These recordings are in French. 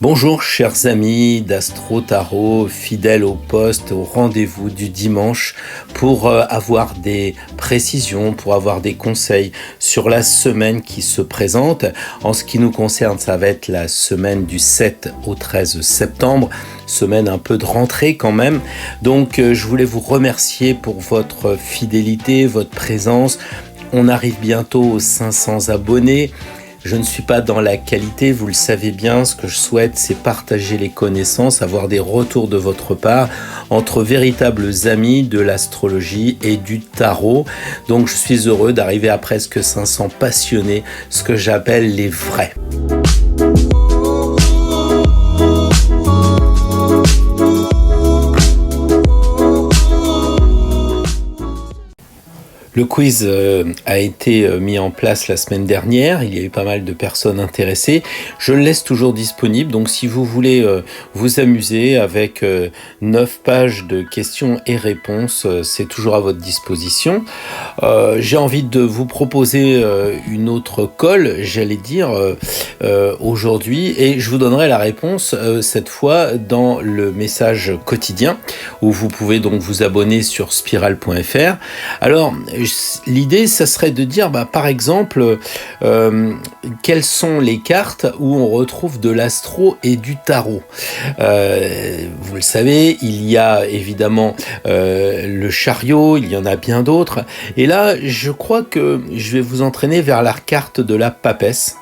Bonjour chers amis d'Astro Tarot, fidèles au poste, au rendez-vous du dimanche pour avoir des précisions, pour avoir des conseils sur la semaine qui se présente. En ce qui nous concerne, ça va être la semaine du 7 au 13 septembre, semaine un peu de rentrée quand même. Donc je voulais vous remercier pour votre fidélité, votre présence. On arrive bientôt aux 500 abonnés. Je ne suis pas dans la qualité, vous le savez bien, ce que je souhaite c'est partager les connaissances, avoir des retours de votre part entre véritables amis de l'astrologie et du tarot. Donc je suis heureux d'arriver à presque 500 passionnés, ce que j'appelle les vrais. Le quiz a été mis en place la semaine dernière, il y a eu pas mal de personnes intéressées. Je le laisse toujours disponible, donc si vous voulez vous amuser avec 9 pages de questions et réponses, c'est toujours à votre disposition. J'ai envie de vous proposer une autre colle, j'allais dire, aujourd'hui, et je vous donnerai la réponse cette fois dans le message quotidien, où vous pouvez donc vous abonner sur spiral.fr. Alors, l'idée, ça serait de dire, par exemple, quelles sont les cartes où on retrouve de l'astro et du tarot. Vous le savez, il y a évidemment le chariot, il y en a bien d'autres. Et là, je crois que je vais vous entraîner vers la carte de la papesse.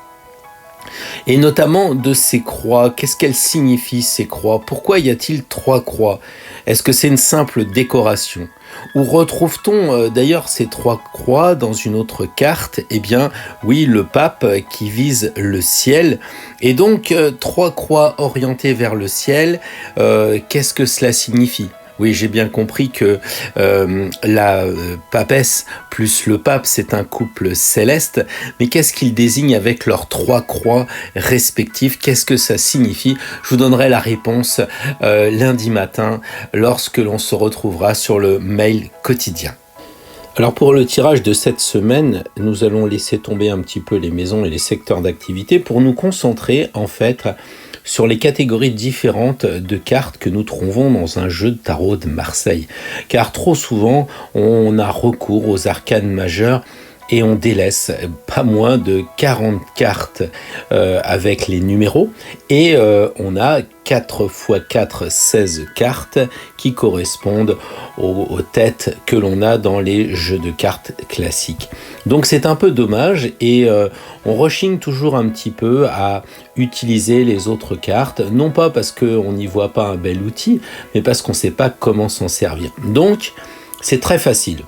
Et notamment de ces croix. Qu'est-ce qu'elles signifient, ces croix? Pourquoi y a-t-il 3 croix? Est-ce que c'est une simple décoration? Où retrouve-t-on d'ailleurs ces 3 croix dans une autre carte? Eh bien, oui, le pape qui vise le ciel. Et donc, 3 croix orientées vers le ciel, qu'est-ce que cela signifie? Oui, j'ai bien compris que la papesse plus le pape, c'est un couple céleste. Mais qu'est-ce qu'ils désignent avec leurs 3 croix respectives? Qu'est-ce que ça signifie? Je vous donnerai la réponse lundi matin lorsque l'on se retrouvera sur le mail quotidien. Alors pour le tirage de cette semaine, nous allons laisser tomber un petit peu les maisons et les secteurs d'activité pour nous concentrer en fait sur les catégories différentes de cartes que nous trouvons dans un jeu de tarot de Marseille. Car trop souvent, on a recours aux arcanes majeures et on délaisse pas moins de 40 cartes avec les numéros. Et on a 4 x 4, 16 cartes qui correspondent aux têtes que l'on a dans les jeux de cartes classiques. Donc c'est un peu dommage et on rechigne toujours un petit peu à utiliser les autres cartes, non pas parce qu'on n'y voit pas un bel outil, mais parce qu'on ne sait pas comment s'en servir. Donc c'est très facile.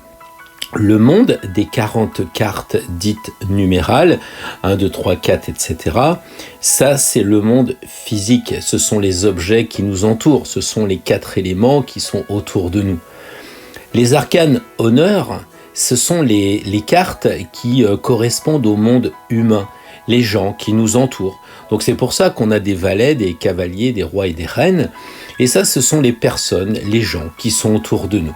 Le monde des 40 cartes dites numérales, 1, 2, 3, 4, etc., ça c'est le monde physique, ce sont les objets qui nous entourent, ce sont les 4 éléments qui sont autour de nous. Les arcanes honneurs, ce sont les cartes qui correspondent au monde humain, les gens qui nous entourent. Donc c'est pour ça qu'on a des valets, des cavaliers, des rois et des reines, et ça ce sont les personnes, les gens qui sont autour de nous.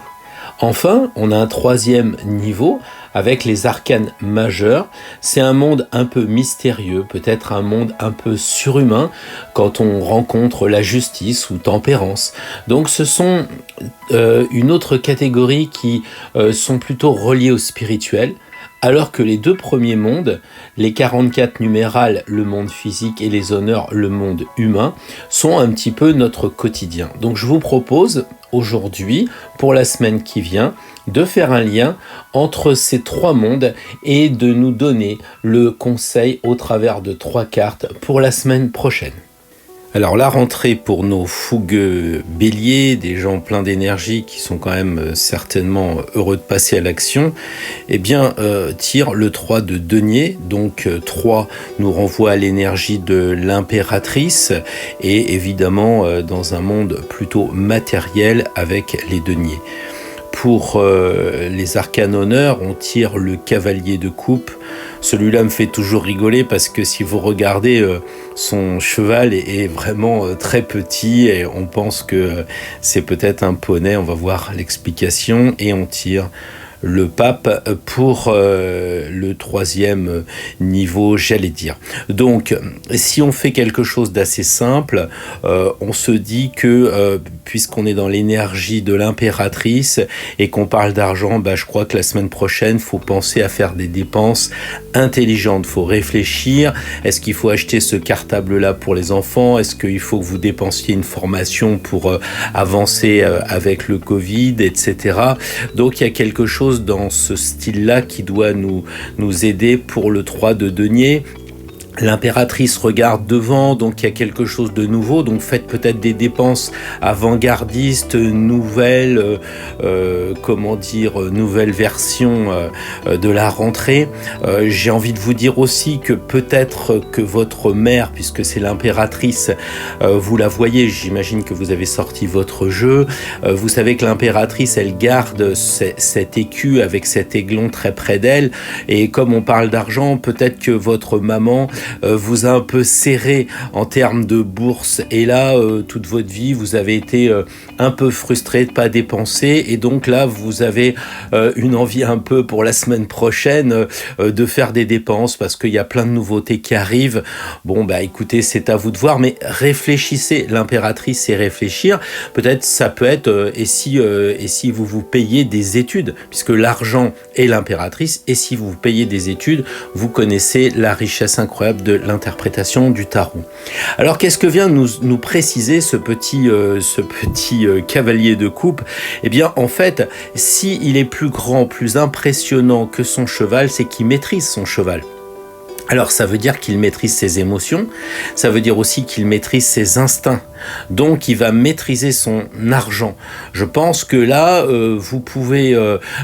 Enfin, on a un 3e niveau avec les arcanes majeures. C'est un monde un peu mystérieux, peut-être un monde un peu surhumain quand on rencontre la justice ou tempérance. Donc ce sont une autre catégorie qui sont plutôt reliées au spirituel. Alors que les 2 premiers mondes, les 44 numérales, le monde physique, et les honneurs, le monde humain, sont un petit peu notre quotidien. Donc je vous propose aujourd'hui, pour la semaine qui vient, de faire un lien entre ces 3 mondes et de nous donner le conseil au travers de 3 cartes pour la semaine prochaine. Alors la rentrée pour nos fougueux béliers, des gens pleins d'énergie qui sont quand même certainement heureux de passer à l'action, eh bien tire le 3 de denier, donc 3 nous renvoie à l'énergie de l'impératrice et évidemment dans un monde plutôt matériel avec les deniers. Pour les arcanes honneurs, on tire le cavalier de coupe. Celui-là me fait toujours rigoler parce que si vous regardez, son cheval est vraiment très petit et on pense que c'est peut-être un poney. On va voir l'explication et on tire le pape pour le troisième niveau, j'allais dire. Donc, si on fait quelque chose d'assez simple, on se dit que puisqu'on est dans l'énergie de l'impératrice et qu'on parle d'argent, je crois que la semaine prochaine, il faut penser à faire des dépenses intelligentes. Il faut réfléchir. Est-ce qu'il faut acheter ce cartable-là pour les enfants? Est-ce qu'il faut que vous dépensiez une formation pour avancer avec le Covid, etc. Donc, il y a quelque chose dans ce style-là qui doit nous aider pour le 3 de denier. L'impératrice regarde devant, donc il y a quelque chose de nouveau, donc faites peut-être des dépenses avant-gardistes, nouvelles version de la rentrée. J'ai envie de vous dire aussi que peut-être que votre mère, puisque c'est l'impératrice, vous la voyez, j'imagine que vous avez sorti votre jeu, vous savez que l'impératrice, elle garde cet écu avec cet aiglon très près d'elle, et comme on parle d'argent, peut-être que votre maman vous a un peu serré en termes de bourse, et là toute votre vie vous avez été un peu frustré de pas dépenser, et donc là vous avez une envie un peu pour la semaine prochaine de faire des dépenses parce qu'il y a plein de nouveautés qui arrivent. Bon écoutez, c'est à vous de voir, mais réfléchissez. L'impératrice, c'est réfléchir. Peut-être ça peut être et si vous payez des études, puisque l'argent est l'impératrice, et si vous payez des études, vous connaissez la richesse incroyable de l'interprétation du tarot. Alors qu'est-ce que vient nous préciser ce petit cavalier de coupe? Eh bien en fait, s'il est plus grand, plus impressionnant que son cheval, c'est qu'il maîtrise son cheval. Alors ça veut dire qu'il maîtrise ses émotions, ça veut dire aussi qu'il maîtrise ses instincts. Donc il va maîtriser son argent. Je pense que là, vous pouvez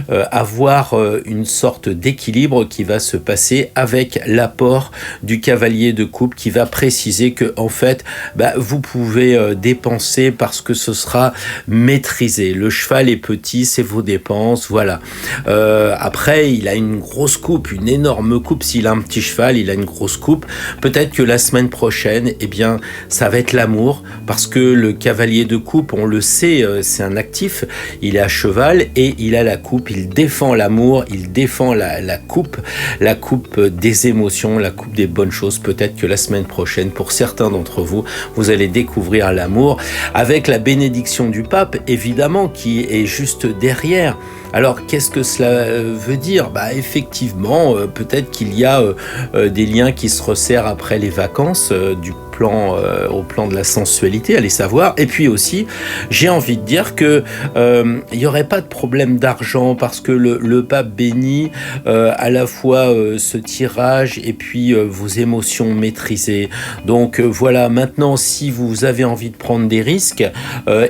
avoir une sorte d'équilibre qui va se passer avec l'apport du cavalier de coupe qui va préciser que en fait, vous pouvez dépenser parce que ce sera maîtrisé. Le cheval est petit, c'est vos dépenses, voilà. Après, il a une grosse coupe, une énorme coupe. S'il a un petit cheval, il a une grosse coupe. Peut-être que la semaine prochaine, eh bien, ça va être l'amour. Parce que le cavalier de coupe, on le sait, c'est un actif, il est à cheval et il a la coupe, il défend l'amour, il défend la coupe des émotions, la coupe des bonnes choses. Peut-être que la semaine prochaine, pour certains d'entre vous, vous allez découvrir l'amour avec la bénédiction du pape, évidemment, qui est juste derrière. Alors, qu'est-ce que cela veut dire? Effectivement, peut-être qu'il y a des liens qui se resserrent après les vacances au plan de la sensualité, allez savoir. Et puis aussi, j'ai envie de dire que il n'y aurait pas de problème d'argent parce que le pape bénit à la fois ce tirage et puis vos émotions maîtrisées. Donc voilà, maintenant, si vous avez envie de prendre des risques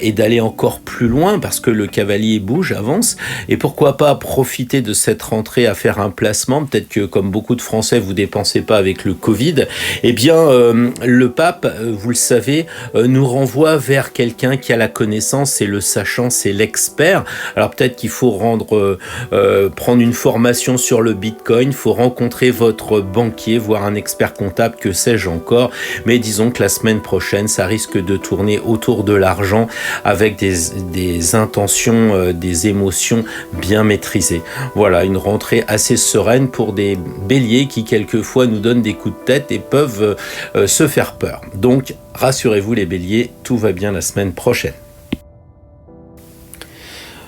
et d'aller encore plus loin, parce que le cavalier bouge, avance, et pourquoi pas profiter de cette rentrée à faire un placement, peut-être que comme beaucoup de Français, vous dépensez pas avec le Covid, eh bien le pape, vous le savez, nous renvoie vers quelqu'un qui a la connaissance, c'est le sachant, c'est l'expert. Alors peut-être qu'il faut prendre une formation sur le Bitcoin, il faut rencontrer votre banquier, voir un expert comptable, que sais-je encore, mais disons que la semaine prochaine, ça risque de tourner autour de l'argent avec des intentions, des émotions bien maîtrisées. Voilà, une rentrée assez sereine pour des béliers qui quelquefois nous donnent des coups de tête et peuvent se faire peur. Donc, rassurez-vous les béliers, tout va bien la semaine prochaine.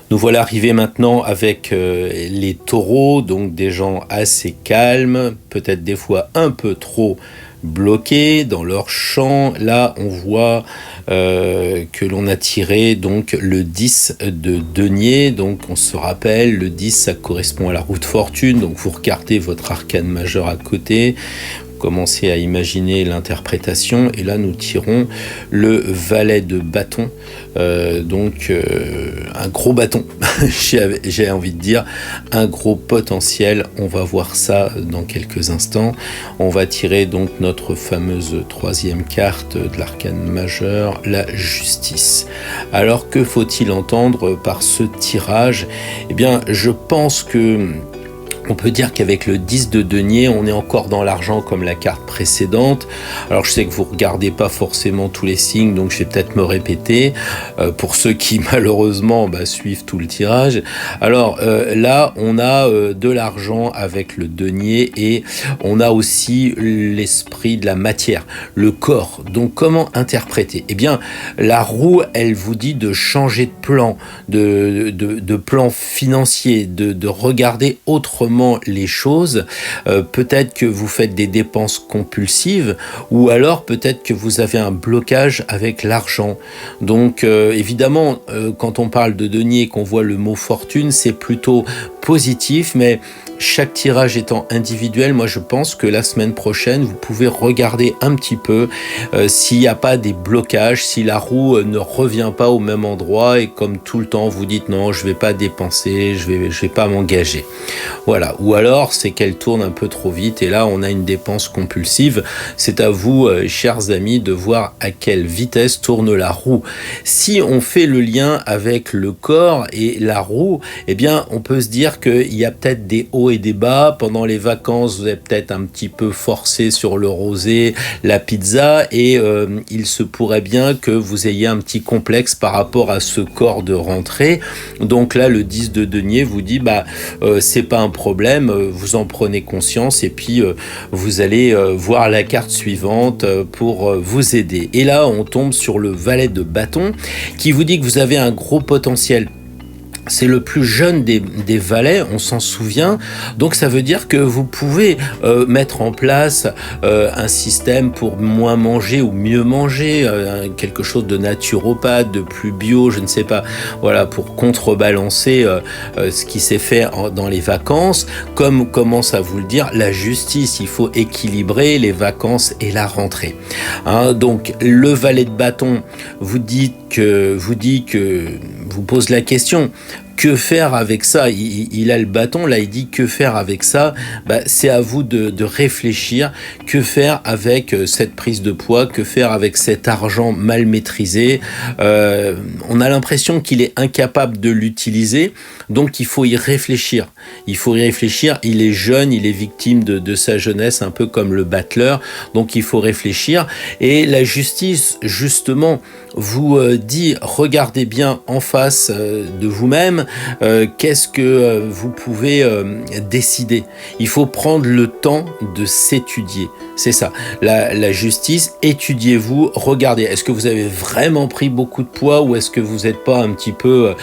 Nous voilà arrivés maintenant avec les taureaux, donc des gens assez calmes, peut-être des fois un peu trop bloqués dans leur champ. Là, on voit que l'on a tiré donc le 10 de denier. Donc, on se rappelle, le 10, ça correspond à la roue de fortune. Donc, vous regardez votre arcane majeur à côté. Commencer à imaginer l'interprétation, et là nous tirons le valet de bâton, donc un gros bâton, j'ai envie de dire un gros potentiel. On va voir ça dans quelques instants. On va tirer donc notre fameuse troisième carte de l'arcane majeur, la justice. Alors que faut-il entendre par ce tirage? Eh bien, je pense que On peut dire qu'avec le 10 de denier, on est encore dans l'argent comme la carte précédente. Alors je sais que vous regardez pas forcément tous les signes, donc je vais peut-être me répéter pour ceux qui malheureusement suivent tout le tirage. Alors là, on a de l'argent avec le denier et on a aussi l'esprit de la matière, le corps. Donc comment interpréter? Eh bien, la roue, elle vous dit de changer de plan, de plan financier, de regarder autrement les choses. Peut-être que vous faites des dépenses compulsives ou alors peut-être que vous avez un blocage avec l'argent. Donc évidemment, quand on parle de denier et qu'on voit le mot fortune, c'est plutôt positif, mais chaque tirage étant individuel, moi je pense que la semaine prochaine, vous pouvez regarder un petit peu s'il n'y a pas des blocages, si la roue ne revient pas au même endroit et comme tout le temps vous dites non, je vais pas dépenser, je vais pas m'engager. Voilà. Ou alors c'est qu'elle tourne un peu trop vite et là on a une dépense compulsive. C'est à vous, chers amis, de voir à quelle vitesse tourne la roue. Si on fait le lien avec le corps et la roue, eh bien on peut se dire qu'il y a peut-être des hauts et des bas. Pendant les vacances, vous êtes peut-être un petit peu forcé sur le rosé, la pizza, et il se pourrait bien que vous ayez un petit complexe par rapport à ce corps de rentrée. Donc là, le 10 de denier vous dit, c'est pas un problème, vous en prenez conscience et puis vous allez voir la carte suivante pour vous aider. Et là, on tombe sur le valet de bâton qui vous dit que vous avez un gros potentiel. C'est le plus jeune des valets, on s'en souvient. Donc ça veut dire que vous pouvez mettre en place un système pour moins manger ou mieux manger, quelque chose de naturopathe, de plus bio, je ne sais pas. Voilà, pour contrebalancer ce qui s'est fait dans les vacances. Comme commence à vous le dire la justice, il faut équilibrer les vacances et la rentrée. Donc le valet de bâton vous dit que vous pose la question. Que faire avec ça? Il a le bâton, là il dit que faire avec ça? C'est à vous de réfléchir. Que faire avec cette prise de poids? Que faire avec cet argent mal maîtrisé? On a l'impression qu'il est incapable de l'utiliser, donc il faut y réfléchir. Il faut y réfléchir, il est jeune, il est victime de sa jeunesse, un peu comme le battleur, donc il faut réfléchir. Et la justice, justement, vous dit, regardez bien en face de vous-même, qu'est-ce que vous pouvez décider. Il faut prendre le temps de s'étudier. C'est ça, la justice, étudiez-vous, regardez, est-ce que vous avez vraiment pris beaucoup de poids ou est-ce que vous n'êtes pas un petit peu,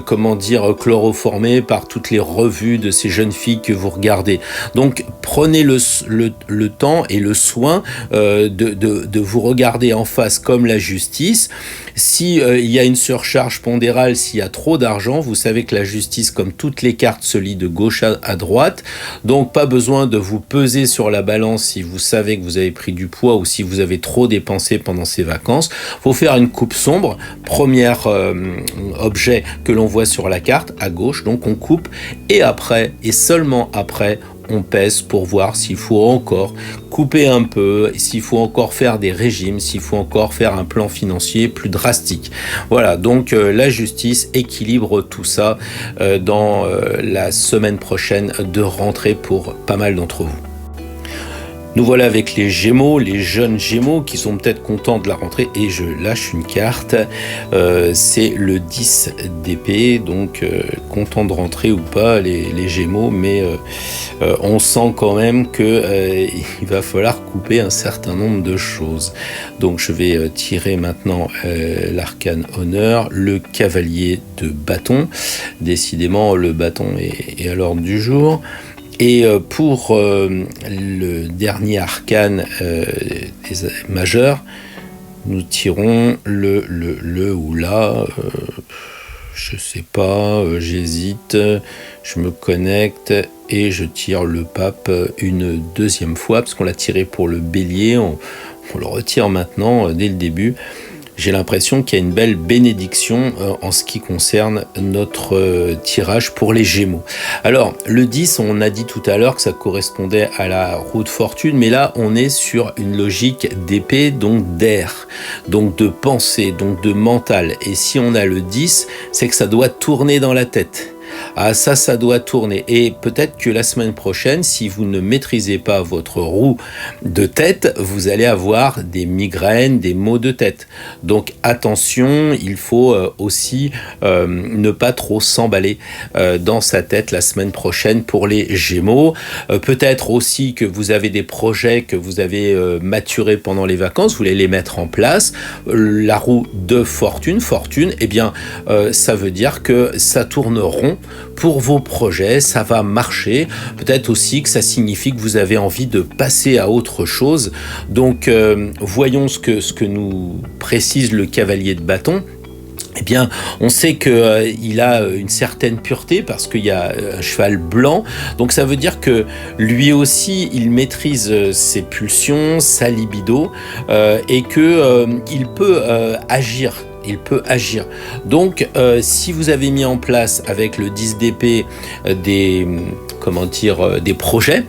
chloroformé par toutes les revues de ces jeunes filles que vous regardez. Donc prenez le temps et le soin de vous regarder en face comme la justice. Si il y a une surcharge pondérale, s'il y a trop d'argent, vous savez que la justice, comme toutes les cartes, se lit de gauche à droite. Donc pas besoin de vous peser sur la balance si vous savez que vous avez pris du poids ou si vous avez trop dépensé pendant ces vacances. Faut faire une coupe sombre. Premier objet que l'on voit sur la carte à gauche. Donc on coupe et après, et seulement après, on pèse pour voir s'il faut encore couper un peu, s'il faut encore faire des régimes, s'il faut encore faire un plan financier plus drastique. Voilà, donc la justice équilibre tout ça dans la semaine prochaine de rentrée pour pas mal d'entre vous. Nous voilà avec les Gémeaux, les jeunes Gémeaux qui sont peut-être contents de la rentrée et je lâche une carte, c'est le 10 d'épée, donc content de rentrer ou pas les Gémeaux, mais on sent quand même que il va falloir couper un certain nombre de choses. Donc je vais tirer maintenant l'arcane honneur, le cavalier de bâton. Décidément le bâton est à l'ordre du jour. Et pour le dernier arcane majeur, nous tirons le ou la, je sais pas, j'hésite, je me connecte et je tire le pape une deuxième fois, parce qu'on l'a tiré pour le bélier, on le retire maintenant dès le début. J'ai l'impression qu'il y a une belle bénédiction en ce qui concerne notre tirage pour les Gémeaux. Alors, le 10, on a dit tout à l'heure que ça correspondait à la roue de fortune, mais là, on est sur une logique d'épée, donc d'air, donc de pensée, donc de mental. Et si on a le 10, c'est que ça doit tourner dans la tête. Ah ça doit tourner. Et peut-être que la semaine prochaine, si vous ne maîtrisez pas votre roue de tête, vous allez avoir des migraines, des maux de tête. Donc attention, il faut aussi ne pas trop s'emballer dans sa tête la semaine prochaine pour les Gémeaux. Peut-être aussi que vous avez des projets que vous avez maturés pendant les vacances, vous voulez les mettre en place. La roue de fortune, eh bien ça veut dire que ça tourne rond pour vos projets, ça va marcher. Peut-être aussi que ça signifie que vous avez envie de passer à autre chose. Donc voyons ce que nous précise le cavalier de bâton. Eh bien, on sait qu'il a une certaine pureté parce qu'il y a un cheval blanc. Donc ça veut dire que lui aussi, il maîtrise ses pulsions, sa libido et qu'il peut agir. Il peut agir. Donc, si vous avez mis en place avec le 10 d'épée des projets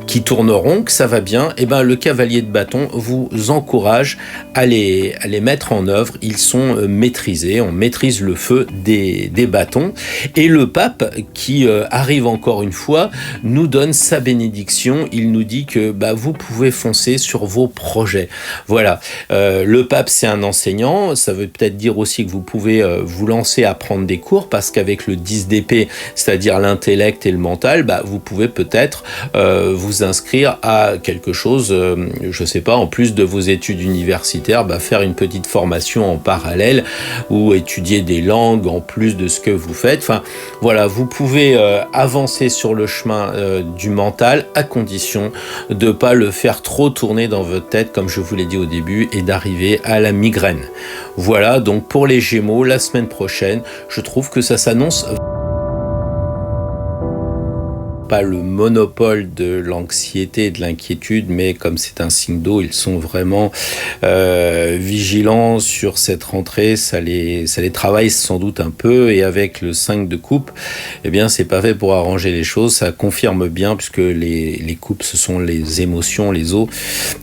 qui tourneront, que ça va bien, et ben le cavalier de bâton vous encourage à les mettre en œuvre. Ils sont maîtrisés, on maîtrise le feu des bâtons. Et le pape, qui arrive encore une fois, nous donne sa bénédiction. Il nous dit que vous pouvez foncer sur vos projets. Voilà. Le pape, c'est un enseignant. Ça veut peut-être dire aussi que vous pouvez vous lancer à prendre des cours, parce qu'avec le 10 d'épée, c'est-à-dire l'intellect et le mental, vous pouvez peut-être vous inscrire à quelque chose, je sais pas, en plus de vos études universitaires, faire une petite formation en parallèle ou étudier des langues en plus de ce que vous faites. Enfin, voilà, vous pouvez avancer sur le chemin du mental, à condition de pas le faire trop tourner dans votre tête, comme je vous l'ai dit au début, et d'arriver à la migraine. Voilà, donc pour les Gémeaux, la semaine prochaine, je trouve que ça s'annonce pas le monopole de l'anxiété et de l'inquiétude, mais comme c'est un signe d'eau, ils sont vraiment vigilants sur cette rentrée. Ça les travaille sans doute un peu, et avec le 5 de coupe, eh bien c'est pas fait pour arranger les choses. Ça confirme bien, puisque les coupes, ce sont les émotions, les eaux,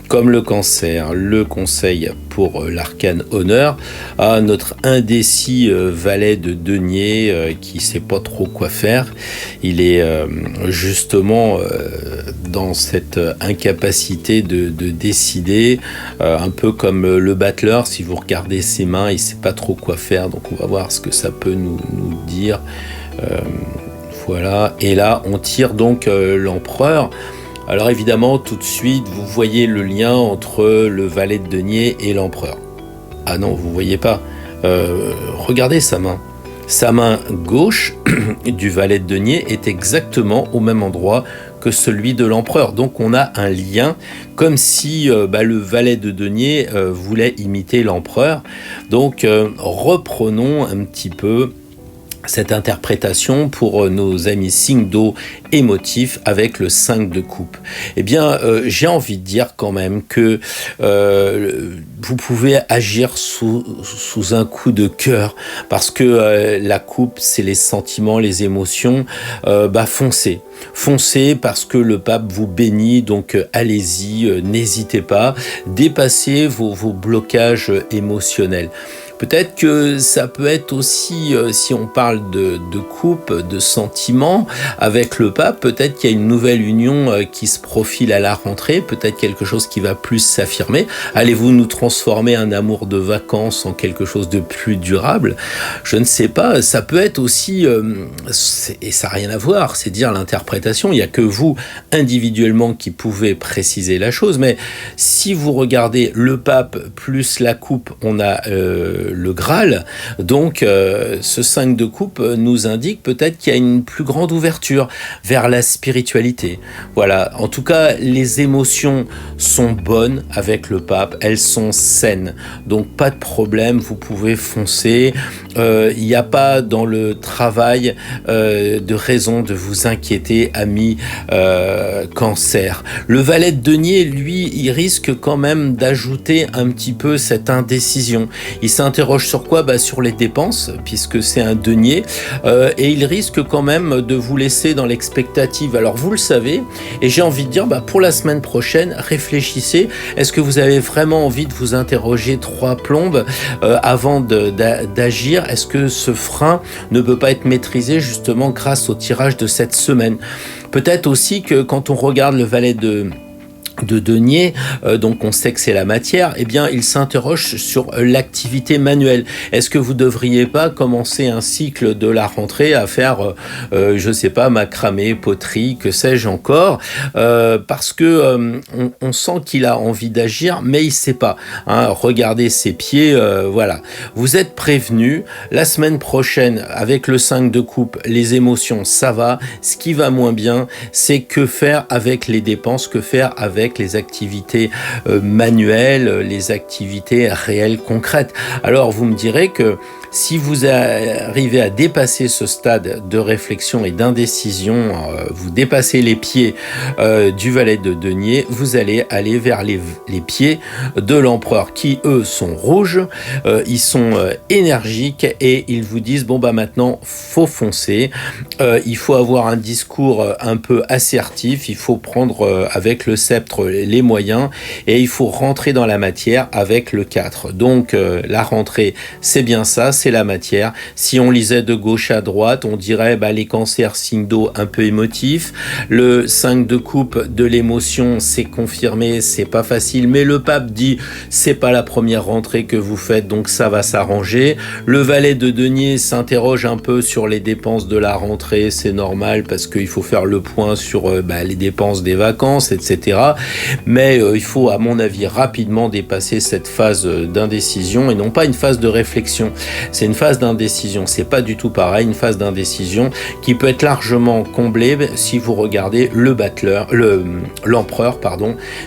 comme le cancer. Le conseil pour l'arcane honneur à notre indécis valet de denier qui sait pas trop quoi faire. Il est justement dans cette incapacité de décider, un peu comme le battleur. Si vous regardez ses mains, il sait pas trop quoi faire, donc on va voir ce que ça peut nous dire. Voilà, et là on tire donc l'empereur. Alors évidemment, tout de suite, vous voyez le lien entre le valet de denier et l'empereur. Ah non, vous voyez pas. Regardez sa main. Sa main gauche du valet de denier est exactement au même endroit que celui de l'empereur. Donc on a un lien, comme si le valet de denier voulait imiter l'empereur. Donc reprenons un petit peu cette interprétation pour nos amis signes d'eau émotifs avec le 5 de coupe. Eh bien, j'ai envie de dire quand même que vous pouvez agir sous un coup de cœur, parce que la coupe, c'est les sentiments, les émotions. Foncez parce que le pape vous bénit, donc allez-y, n'hésitez pas, dépassez vos blocages émotionnels. Peut-être que ça peut être aussi, si on parle de couple, de sentiments, avec le pape, peut-être qu'il y a une nouvelle union qui se profile à la rentrée, peut-être quelque chose qui va plus s'affirmer. Allez-vous nous transformer un amour de vacances en quelque chose de plus durable ? Je ne sais pas, ça peut être aussi, et ça n'a rien à voir, c'est dire l'interprétation, il n'y a que vous, individuellement, qui pouvez préciser la chose, mais si vous regardez le pape plus la coupe, on a le Graal, donc ce 5 de coupe nous indique peut-être qu'il y a une plus grande ouverture vers la spiritualité. Voilà, en tout cas les émotions sont bonnes avec le pape, elles sont saines, donc pas de problème, vous pouvez foncer. Il n'y a pas dans le travail de raison de vous inquiéter, ami cancer. Le valet de denier, lui, il risque quand même d'ajouter un petit peu cette indécision. Il s'intéresse s'interroge sur quoi? Sur les dépenses, puisque c'est un denier, et il risque quand même de vous laisser dans l'expectative. Alors vous le savez, et j'ai envie de dire, pour la semaine prochaine, réfléchissez. Est-ce que vous avez vraiment envie de vous interroger trois plombes avant d'agir? Est-ce que ce frein ne peut pas être maîtrisé justement grâce au tirage de cette semaine? Peut-être aussi que quand on regarde le valet de denier, donc on sait que c'est la matière, eh bien il s'interroge sur l'activité manuelle. Est-ce que vous devriez pas commencer un cycle de la rentrée à faire, je sais pas, macramé, poterie, que sais-je encore, parce que on sent qu'il a envie d'agir, mais il sait pas. Regardez ses pieds, voilà. Vous êtes prévenu. La semaine prochaine, avec le 5 de coupe, les émotions, ça va. Ce qui va moins bien, c'est que faire avec les dépenses, que faire avec les activités manuelles, les activités réelles, concrètes. Alors vous me direz que si vous arrivez à dépasser ce stade de réflexion et d'indécision, vous dépassez les pieds du valet de denier, vous allez aller vers les pieds de l'empereur qui, eux, sont rouges, ils sont énergiques et ils vous disent, maintenant, faut foncer, il faut avoir un discours un peu assertif, il faut prendre avec le sceptre les moyens et il faut rentrer dans la matière avec le 4. Donc, la rentrée, c'est bien ça, c'est la matière. Si on lisait de gauche à droite, on dirait les cancers, signe d'eau un peu émotif. Le 5 de coupe de l'émotion, c'est confirmé, c'est pas facile, mais le pape dit c'est pas la première rentrée que vous faites, donc ça va s'arranger. Le valet de denier s'interroge un peu sur les dépenses de la rentrée, c'est normal parce qu'il faut faire le point sur les dépenses des vacances, etc. Mais il faut, à mon avis, rapidement dépasser cette phase d'indécision et non pas une phase de réflexion. C'est une phase d'indécision, c'est pas du tout pareil, une phase d'indécision qui peut être largement comblée si vous regardez l'empereur,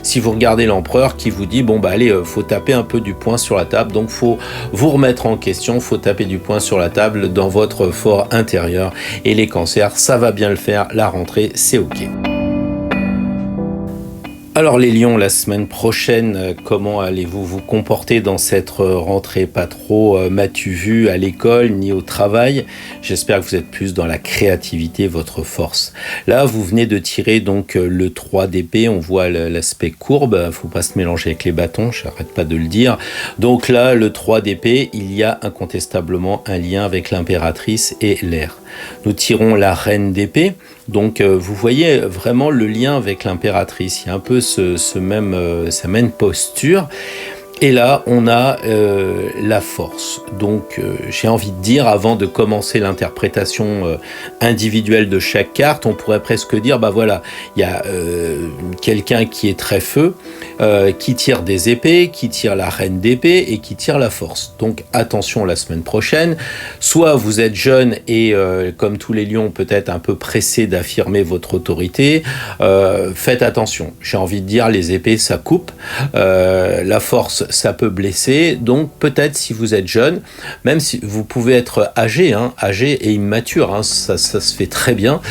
si vous regardez l'empereur qui vous dit allez, faut taper un peu du poing sur la table, donc faut vous remettre en question, faut taper du poing sur la table dans votre fort intérieur et les cancers, ça va bien le faire, la rentrée, c'est ok. Alors les lions, la semaine prochaine, comment allez-vous vous comporter dans cette rentrée? Pas trop m'as-tu vu à l'école ni au travail? J'espère que vous êtes plus dans la créativité, votre force. Là, vous venez de tirer donc le 3 d'épée, on voit l'aspect courbe, faut pas se mélanger avec les bâtons, j'arrête pas de le dire. Donc là, le 3 d'épée, il y a incontestablement un lien avec l'impératrice et l'air. Nous tirons la reine d'épée, donc vous voyez vraiment le lien avec l'impératrice, il y a un peu sa même posture. Et là, on a la force. Donc, j'ai envie de dire, avant de commencer l'interprétation individuelle de chaque carte, on pourrait presque dire, il y a quelqu'un qui est très feu, qui tire des épées, qui tire la reine d'épée et qui tire la force. Donc, attention la semaine prochaine. Soit vous êtes jeune et, comme tous les lions, peut-être un peu pressé d'affirmer votre autorité. Faites attention. J'ai envie de dire, les épées, ça coupe. La force, ça peut blesser, donc peut-être si vous êtes jeune, même si vous pouvez être âgé et immature, ça se fait très bien,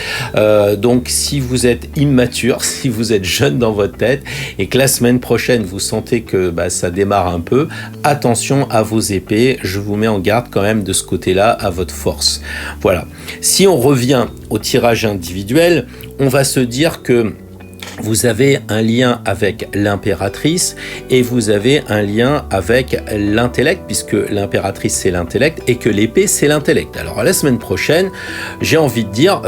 donc si vous êtes immature, si vous êtes jeune dans votre tête, et que la semaine prochaine vous sentez que ça démarre un peu, attention à vos épées, je vous mets en garde quand même de ce côté-là, à votre force. Voilà. Si on revient au tirage individuel, on va se dire que vous avez un lien avec l'impératrice et vous avez un lien avec l'intellect, puisque l'impératrice c'est l'intellect et que l'épée c'est l'intellect. Alors la semaine prochaine, j'ai envie de dire,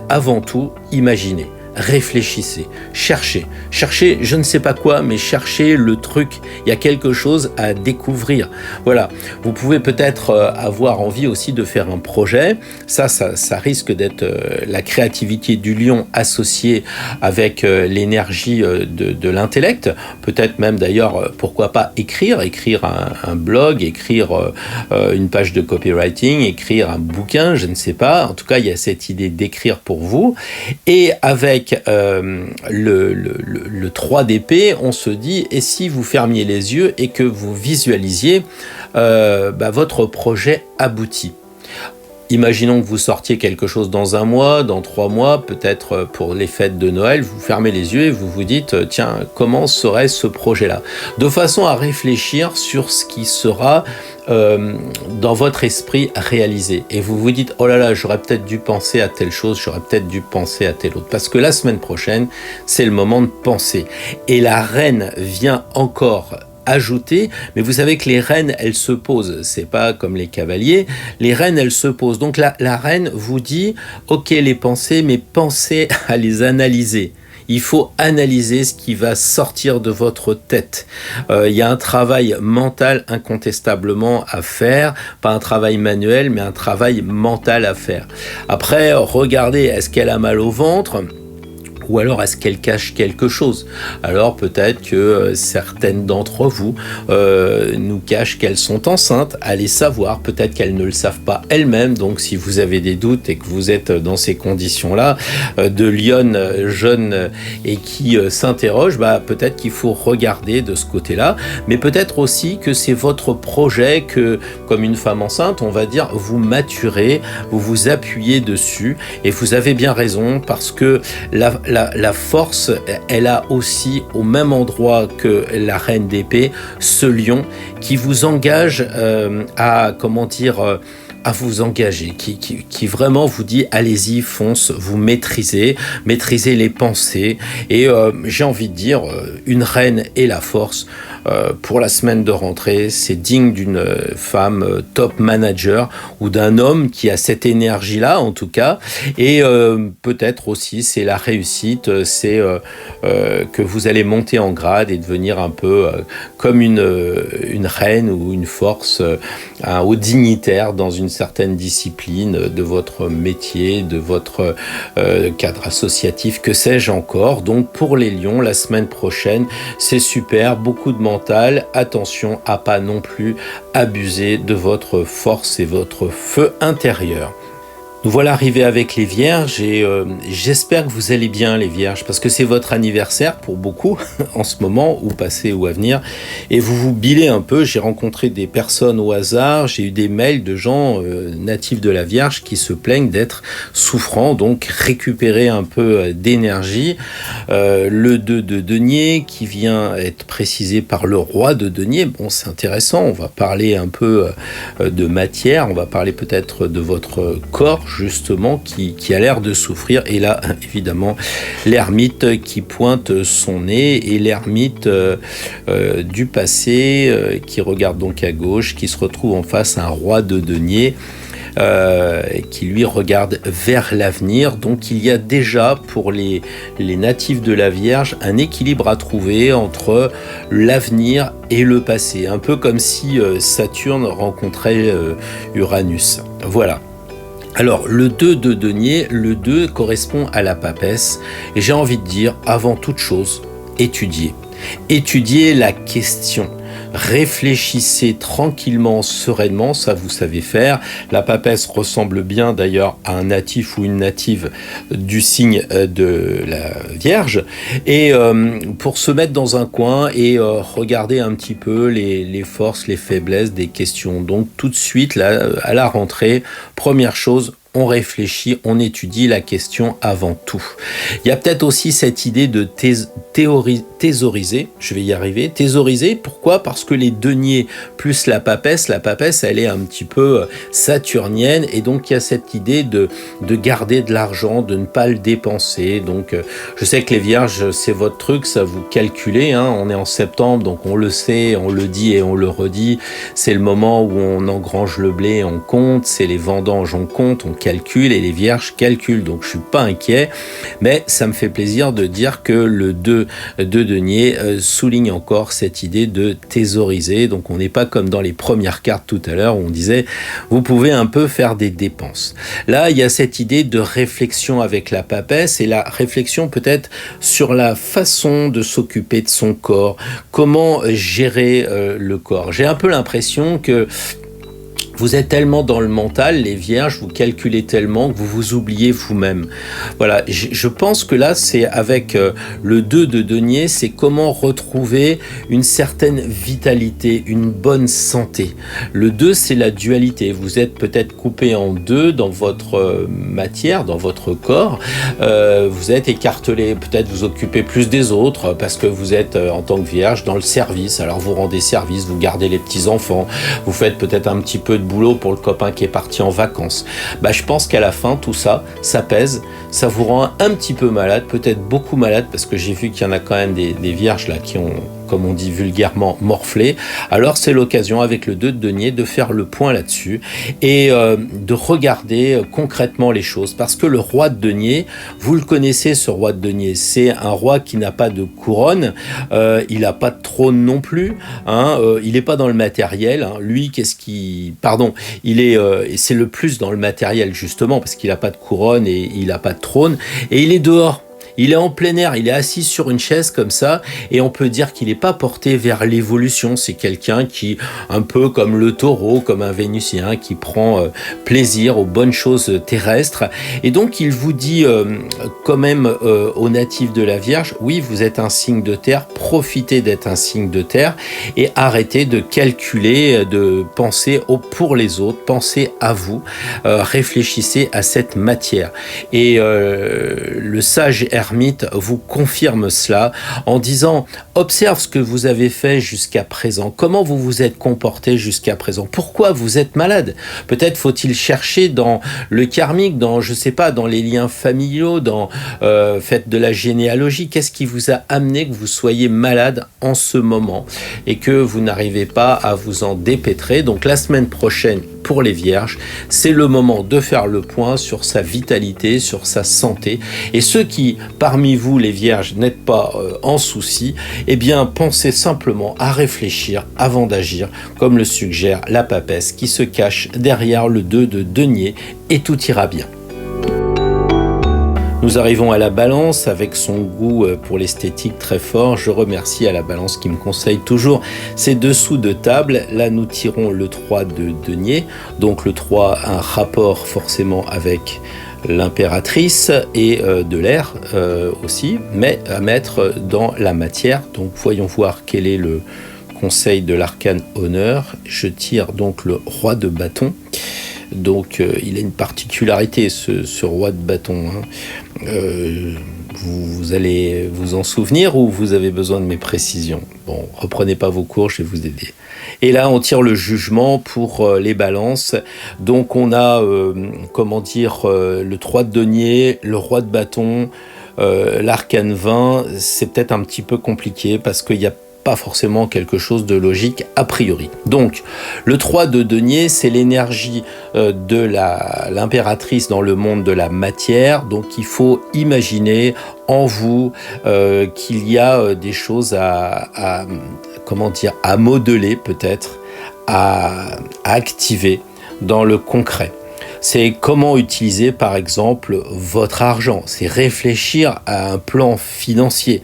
avant tout, imaginez. Réfléchissez, cherchez, je ne sais pas quoi, mais cherchez le truc, il y a quelque chose à découvrir. Voilà, vous pouvez peut-être avoir envie aussi de faire un projet, ça risque d'être la créativité du lion associée avec l'énergie de l'intellect, peut-être même d'ailleurs, pourquoi pas écrire un blog, écrire une page de copywriting, écrire un bouquin, je ne sais pas, en tout cas il y a cette idée d'écrire pour vous, et avec le 3 d'épée, on se dit, et si vous fermiez les yeux et que vous visualisiez votre projet abouti? Imaginons que vous sortiez quelque chose dans 1 mois, dans 3 mois, peut-être pour les fêtes de Noël, vous fermez les yeux et vous vous dites « Tiens, comment serait ce projet-là ?» De façon à réfléchir sur ce qui sera dans votre esprit réalisé. Et vous vous dites « Oh là là, j'aurais peut-être dû penser à telle chose, j'aurais peut-être dû penser à telle autre. » Parce que la semaine prochaine, c'est le moment de penser. Et la reine vient encore ajouter, mais vous savez que les reines, elles se posent, c'est pas comme les cavaliers, les reines, elles se posent. Donc la reine vous dit, ok les pensées, mais pensez à les analyser. Il faut analyser ce qui va sortir de votre tête. Il y a un travail mental incontestablement à faire, pas un travail manuel, mais un travail mental à faire. Après, regardez, est-ce qu'elle a mal au ventre ? Ou alors est-ce qu'elle cache quelque chose? Alors peut-être que certaines d'entre vous nous cachent qu'elles sont enceintes, allez savoir, peut-être qu'elles ne le savent pas elles-mêmes, donc si vous avez des doutes et que vous êtes dans ces conditions-là, de lionne jeune et qui s'interroge, peut-être qu'il faut regarder de ce côté-là, mais peut-être aussi que c'est votre projet que, comme une femme enceinte, on va dire, vous maturez, vous vous appuyez dessus, et vous avez bien raison, parce que la force, elle a aussi au même endroit que la reine d'épée, ce lion qui vous engage à vous engager, qui vraiment vous dit allez-y, fonce, vous maîtrisez les pensées, et j'ai envie de dire, une reine et la force, pour la semaine de rentrée, c'est digne d'une femme top manager ou d'un homme qui a cette énergie-là en tout cas, et peut-être aussi c'est la réussite, c'est que vous allez monter en grade et devenir un peu comme une reine ou une force, un haut dignitaire dans une certaine discipline de votre métier, de votre cadre associatif, que sais-je encore. Donc pour les lions, la semaine prochaine, c'est super, beaucoup de mental, attention à pas non plus abuser de votre force et votre feu intérieur. Nous voilà arrivés avec les Vierges et j'espère que vous allez bien les Vierges, parce que c'est votre anniversaire pour beaucoup en ce moment, ou passé ou à venir, et vous vous bilez un peu. J'ai rencontré des personnes au hasard, j'ai eu des mails de gens natifs de la Vierge qui se plaignent d'être souffrants, donc récupérer un peu d'énergie. Le 2 de denier qui vient être précisé par le roi de denier, bon c'est intéressant, on va parler un peu de matière, on va parler peut-être de votre corps, justement, qui a l'air de souffrir. Et là, évidemment, l'ermite qui pointe son nez, et l'ermite du passé qui regarde donc à gauche, qui se retrouve en face à un roi de denier qui lui regarde vers l'avenir. Donc il y a déjà pour les natifs de la Vierge un équilibre à trouver entre l'avenir et le passé, un peu comme si Saturne rencontrait Uranus. Voilà. Alors, le 2 de denier, le 2 correspond à la papesse, et j'ai envie de dire, avant toute chose, étudiez. Étudiez la question. Réfléchissez tranquillement, sereinement, ça vous savez faire. La papesse ressemble bien d'ailleurs à un natif ou une native du signe de la Vierge. Et pour se mettre dans un coin et regarder un petit peu les forces, les faiblesses des questions. Donc tout de suite, là, à la rentrée, première chose, on réfléchit, on étudie la question avant tout. Il y a peut-être aussi cette idée de thésauriser, je vais y arriver, thésauriser, pourquoi ? Parce que les deniers plus la papesse, elle est un petit peu saturnienne, et donc il y a cette idée de garder de l'argent, de ne pas le dépenser. Donc je sais que les Vierges, c'est votre truc, ça vous calculez, hein, on est en septembre, donc on le sait, on le dit et on le redit, c'est le moment où on engrange le blé, on compte, c'est les vendanges, on compte, on calcule, et les Vierges calculent, donc je suis pas inquiet, mais ça me fait plaisir de dire que le 2 de denier souligne encore cette idée de thésauriser. Donc on n'est pas comme dans les premières cartes tout à l'heure où on disait vous pouvez un peu faire des dépenses. Là il y a cette idée de réflexion avec la papesse, et la réflexion peut-être sur la façon de s'occuper de son corps, comment gérer le corps. J'ai un peu l'impression que Vous êtes tellement dans le mental, les vierges, vous calculez tellement que vous vous oubliez vous-même. Voilà, je pense que là, c'est avec le 2 de denier, c'est comment retrouver une certaine vitalité, une bonne santé. Le 2, c'est la dualité. Vous êtes peut-être coupé en deux dans votre matière, dans votre corps. Vous êtes écartelé, peut-être vous occupez plus des autres parce que vous êtes en tant que vierge dans le service. Alors vous rendez service, vous gardez les petits-enfants, vous faites peut-être un petit peu de boulot pour le copain qui est parti en vacances. Je pense qu'à la fin, tout ça, ça pèse, ça vous rend un petit peu malade, peut-être beaucoup malade, parce que j'ai vu qu'il y en a quand même des vierges là qui ont, comme on dit vulgairement, morflé. Alors c'est l'occasion avec le 2 de denier de faire le point là-dessus et de regarder concrètement les choses, parce que le roi de denier, vous le connaissez, ce roi de denier, c'est un roi qui n'a pas de couronne, il n'a pas de trône non plus, il n'est pas dans le matériel, lui c'est le plus dans le matériel justement parce qu'il n'a pas de couronne et il n'a pas de trône, et il est dehors. Il est en plein air, il est assis sur une chaise comme ça, et on peut dire qu'il n'est pas porté vers l'évolution. C'est quelqu'un qui, un peu comme le taureau, comme un vénusien, qui prend plaisir aux bonnes choses terrestres. Et donc il vous dit quand même aux natifs de la Vierge, oui, vous êtes un signe de terre, profitez d'être un signe de terre, et arrêtez de calculer, de penser pour les autres, pensez à vous, réfléchissez à cette matière. Et le sage ermite vous confirme cela en disant: observe ce que vous avez fait jusqu'à présent, comment vous vous êtes comporté jusqu'à présent, pourquoi vous êtes malade. Peut-être faut-il chercher dans le karmique, dans les liens familiaux, faites de la généalogie, qu'est-ce qui vous a amené que vous soyez malade en ce moment et que vous n'arrivez pas à vous en dépêtrer. Donc la semaine prochaine, pour les vierges, c'est le moment de faire le point sur sa vitalité, sur sa santé. Et ceux qui, parmi vous, les vierges, n'êtes pas en souci, eh bien, pensez simplement à réfléchir avant d'agir, comme le suggère la papesse qui se cache derrière le 2 de denier, et tout ira bien. Nous arrivons à la Balance avec son goût pour l'esthétique très fort. Je remercie à la Balance qui me conseille toujours ces dessous de table. Là, nous tirons le 3 de denier. Donc le 3, un rapport forcément avec l'impératrice et de l'air aussi, mais à mettre dans la matière. Donc voyons voir quel est le conseil de l'arcane honneur. Je tire donc le roi de bâton. Donc il a une particularité, ce roi de bâton. Vous allez vous en souvenir ou vous avez besoin de mes précisions? Bon, reprenez pas vos cours, je vais vous aider. Et là, on tire le jugement pour les balances. Donc on a, le 3 de denier, le roi de bâton, l'arcane 20. C'est peut-être un petit peu compliqué parce qu'il y a pas forcément quelque chose de logique a priori. Donc, le 3 de denier, c'est l'énergie de l'impératrice dans le monde de la matière. Donc, il faut imaginer en vous qu'il y a des choses à modeler peut-être, à activer dans le concret. C'est comment utiliser par exemple votre argent. C'est réfléchir à un plan financier.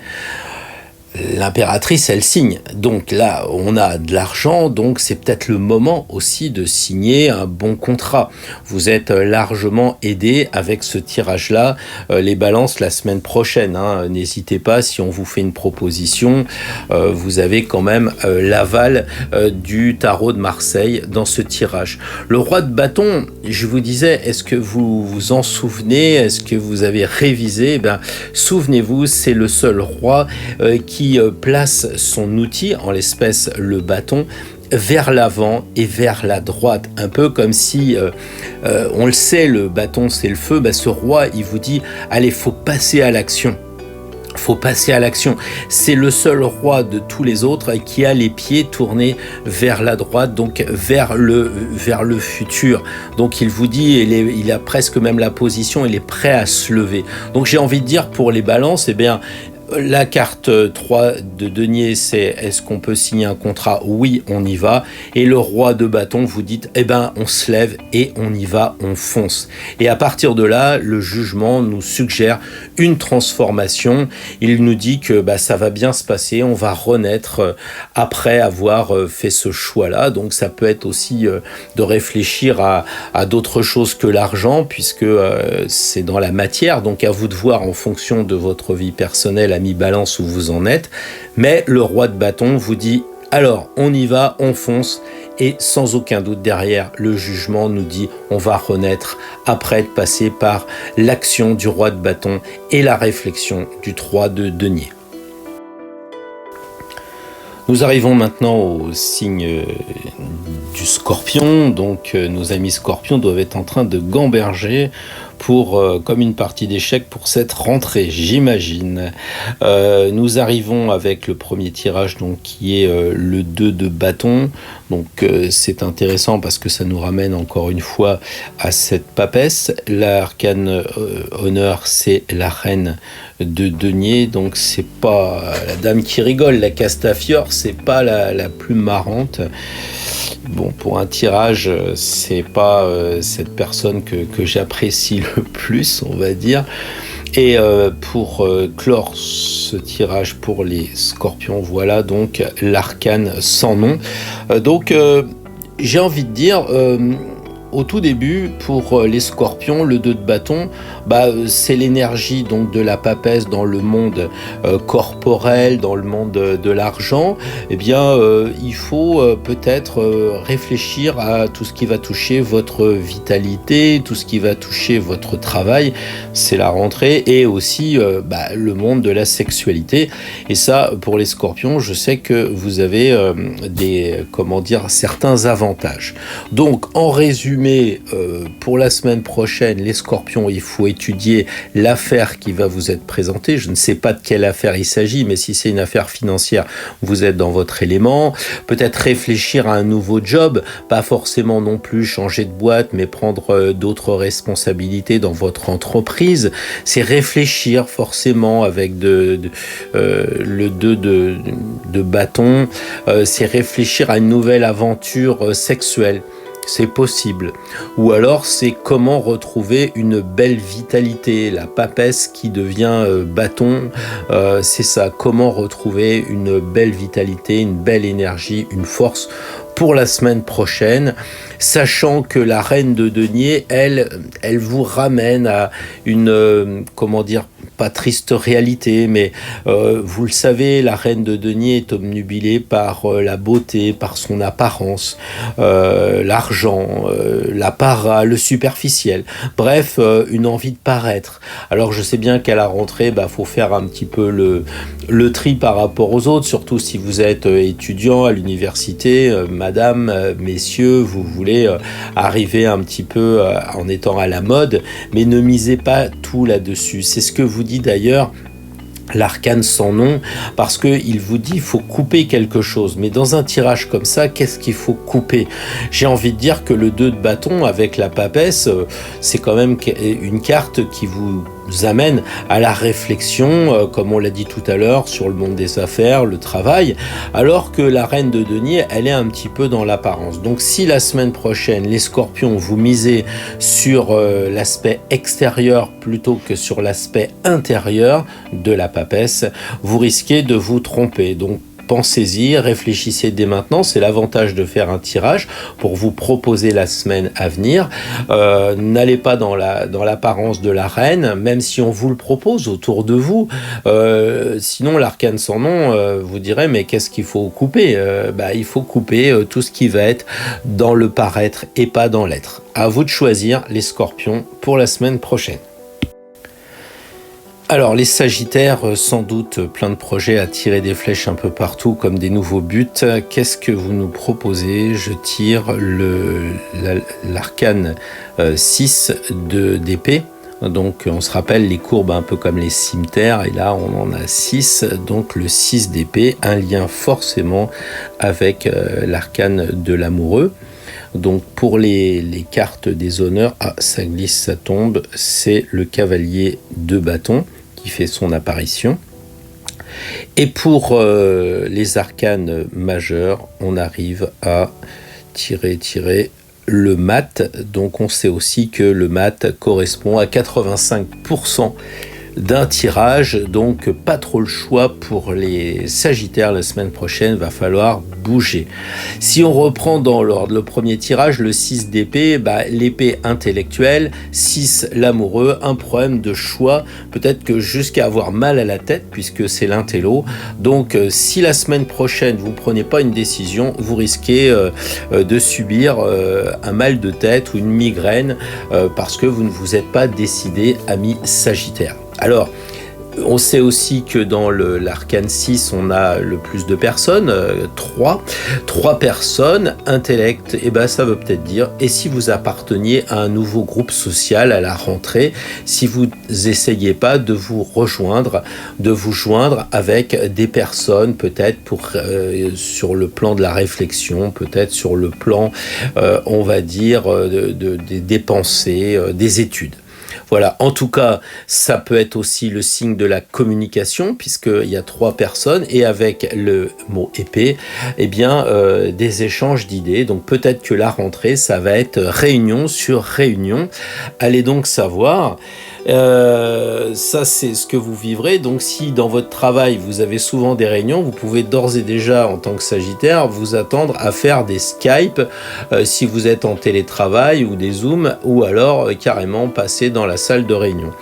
L'impératrice, elle signe. Donc là, on a de l'argent, donc c'est peut-être le moment aussi de signer un bon contrat. Vous êtes largement aidé avec ce tirage-là. Les balances la semaine prochaine. N'hésitez pas, si on vous fait une proposition, vous avez quand même l'aval du tarot de Marseille dans ce tirage. Le roi de bâton, je vous disais, est-ce que vous vous en souvenez? Est-ce que vous avez révisé? Souvenez-vous, c'est le seul roi qui place son outil, en l'espèce le bâton, vers l'avant et vers la droite. Un peu comme si, on le sait, le bâton c'est le feu, ce roi il vous dit, allez, faut passer à l'action. Faut passer à l'action. C'est le seul roi de tous les autres qui a les pieds tournés vers la droite, donc vers le futur. Donc il vous dit, il a presque même la position, il est prêt à se lever. Donc j'ai envie de dire pour les balances, La carte 3 de denier, c'est est-ce qu'on peut signer un contrat? Oui, on y va. Et le roi de bâton, vous dites, eh ben, on se lève et on y va, on fonce. Et à partir de là, le jugement nous suggère une transformation. Il nous dit que ça va bien se passer, on va renaître après avoir fait ce choix-là. Donc ça peut être aussi de réfléchir à d'autres choses que l'argent, puisque c'est dans la matière. Donc à vous de voir en fonction de votre vie personnelle, à mi-balance où vous en êtes, mais le roi de bâton vous dit alors on y va, on fonce, et sans aucun doute derrière le jugement nous dit on va renaître après être passé par l'action du roi de bâton et la réflexion du 3 de denier. Nous arrivons maintenant au signe du scorpion, donc nos amis scorpions doivent être en train de gamberger comme une partie d'échecs pour cette rentrée, j'imagine. Nous arrivons avec le premier tirage, donc, qui est le 2 de bâton. Donc c'est intéressant parce que ça nous ramène encore une fois à cette papesse. L'arcane honneur, c'est la reine de denier, donc c'est pas la dame qui rigole, la Castafiore, c'est pas la plus marrante. Bon, pour un tirage, c'est pas cette personne que j'apprécie le plus, on va dire. Et pour clore ce tirage pour les scorpions, voilà donc l'arcane sans nom. Donc j'ai envie de dire, au tout début, pour les scorpions, le 2 de bâton, c'est l'énergie donc de la papesse dans le monde corporel, dans le monde de l'argent. Eh bien, il faut peut-être réfléchir à tout ce qui va toucher votre vitalité, tout ce qui va toucher votre travail. C'est la rentrée, et aussi le monde de la sexualité. Et ça, pour les scorpions, je sais que vous avez certains avantages. Donc, en résumé, pour la semaine prochaine, les scorpions, il faut étudier l'affaire qui va vous être présentée. Je ne sais pas de quelle affaire il s'agit, mais si c'est une affaire financière, vous êtes dans votre élément. Peut-être réfléchir à un nouveau job, pas forcément non plus changer de boîte, mais prendre d'autres responsabilités dans votre entreprise. C'est réfléchir forcément avec le 2 de bâton. C'est réfléchir à une nouvelle aventure sexuelle. C'est possible. Ou alors, c'est comment retrouver une belle vitalité, la papesse qui devient bâton. C'est ça, comment retrouver une belle vitalité, une belle énergie, une force pour la semaine prochaine, sachant que la reine de denier, elle vous ramène à une, pas triste réalité, mais vous le savez, la reine de denier est obnubilée par la beauté, par son apparence, l'argent, l'apparat, le superficiel, bref, une envie de paraître. Alors je sais bien qu'à la rentrée, faut faire un petit peu le tri par rapport aux autres, surtout si vous êtes étudiant à l'université, madame, messieurs, vous voulez arriver un petit peu en étant à la mode, mais ne misez pas tout là-dessus. C'est ce que vous dit d'ailleurs l'arcane sans nom, parce qu'il vous dit qu'il faut couper quelque chose. Mais dans un tirage comme ça, qu'est-ce qu'il faut couper? J'ai envie de dire que le 2 de bâton avec la papesse, c'est quand même une carte qui vous amène à la réflexion, comme on l'a dit tout à l'heure, sur le monde des affaires, le travail, alors que la reine de denier, elle est un petit peu dans l'apparence. Donc si la semaine prochaine, les scorpions, vous misez sur l'aspect extérieur plutôt que sur l'aspect intérieur de la papesse, vous risquez de vous tromper. Donc pensez-y, réfléchissez dès maintenant, c'est l'avantage de faire un tirage pour vous proposer la semaine à venir. N'allez pas dans l'apparence de la reine, même si on vous le propose autour de vous. Sinon, l'arcane sans nom, vous direz, mais qu'est-ce qu'il faut couper? Il faut couper tout ce qui va être dans le paraître et pas dans l'être. À vous de choisir, les scorpions, pour la semaine prochaine. Alors les Sagittaires, sans doute plein de projets à tirer des flèches un peu partout comme des nouveaux buts. Qu'est-ce que vous nous proposez? Je tire l'arcane 6 d'épée. Donc on se rappelle les courbes un peu comme les cimmetières, et là on en a 6, donc le 6 d'épée, un lien forcément avec l'arcane de l'amoureux. Donc pour les cartes des honneurs, ça glisse, ça tombe, c'est le cavalier de bâton qui fait son apparition. Et pour les arcanes majeurs, on arrive à tirer le mat. Donc on sait aussi que le mat correspond à 85% d'un tirage, donc pas trop le choix pour les Sagittaires la semaine prochaine, va falloir bouger. Si on reprend dans l'ordre, le premier tirage, le 6 d'épée, l'épée intellectuelle, 6 l'amoureux, un problème de choix, peut-être que jusqu'à avoir mal à la tête, puisque c'est l'intello. Donc si la semaine prochaine vous ne prenez pas une décision, vous risquez de subir un mal de tête ou une migraine parce que vous ne vous êtes pas décidé, ami Sagittaire. Alors, on sait aussi que dans l'arcane 6, on a le plus de personnes, 3 personnes, intellect, et ça veut peut-être dire, et si vous apparteniez à un nouveau groupe social à la rentrée, si vous essayez pas de vous joindre avec des personnes, peut-être sur le plan de la réflexion, peut-être sur le plan, on va dire, des pensées, des études. Voilà, en tout cas, ça peut être aussi le signe de la communication, puisqu'il y a 3 personnes, et avec le mot épée, des échanges d'idées. Donc peut-être que la rentrée, ça va être réunion sur réunion. Allez donc savoir. Ça, c'est ce que vous vivrez. Donc si dans votre travail vous avez souvent des réunions, vous pouvez d'ores et déjà en tant que Sagittaire vous attendre à faire des Skype si vous êtes en télétravail, ou des Zooms, ou alors carrément passer dans la salle de réunion.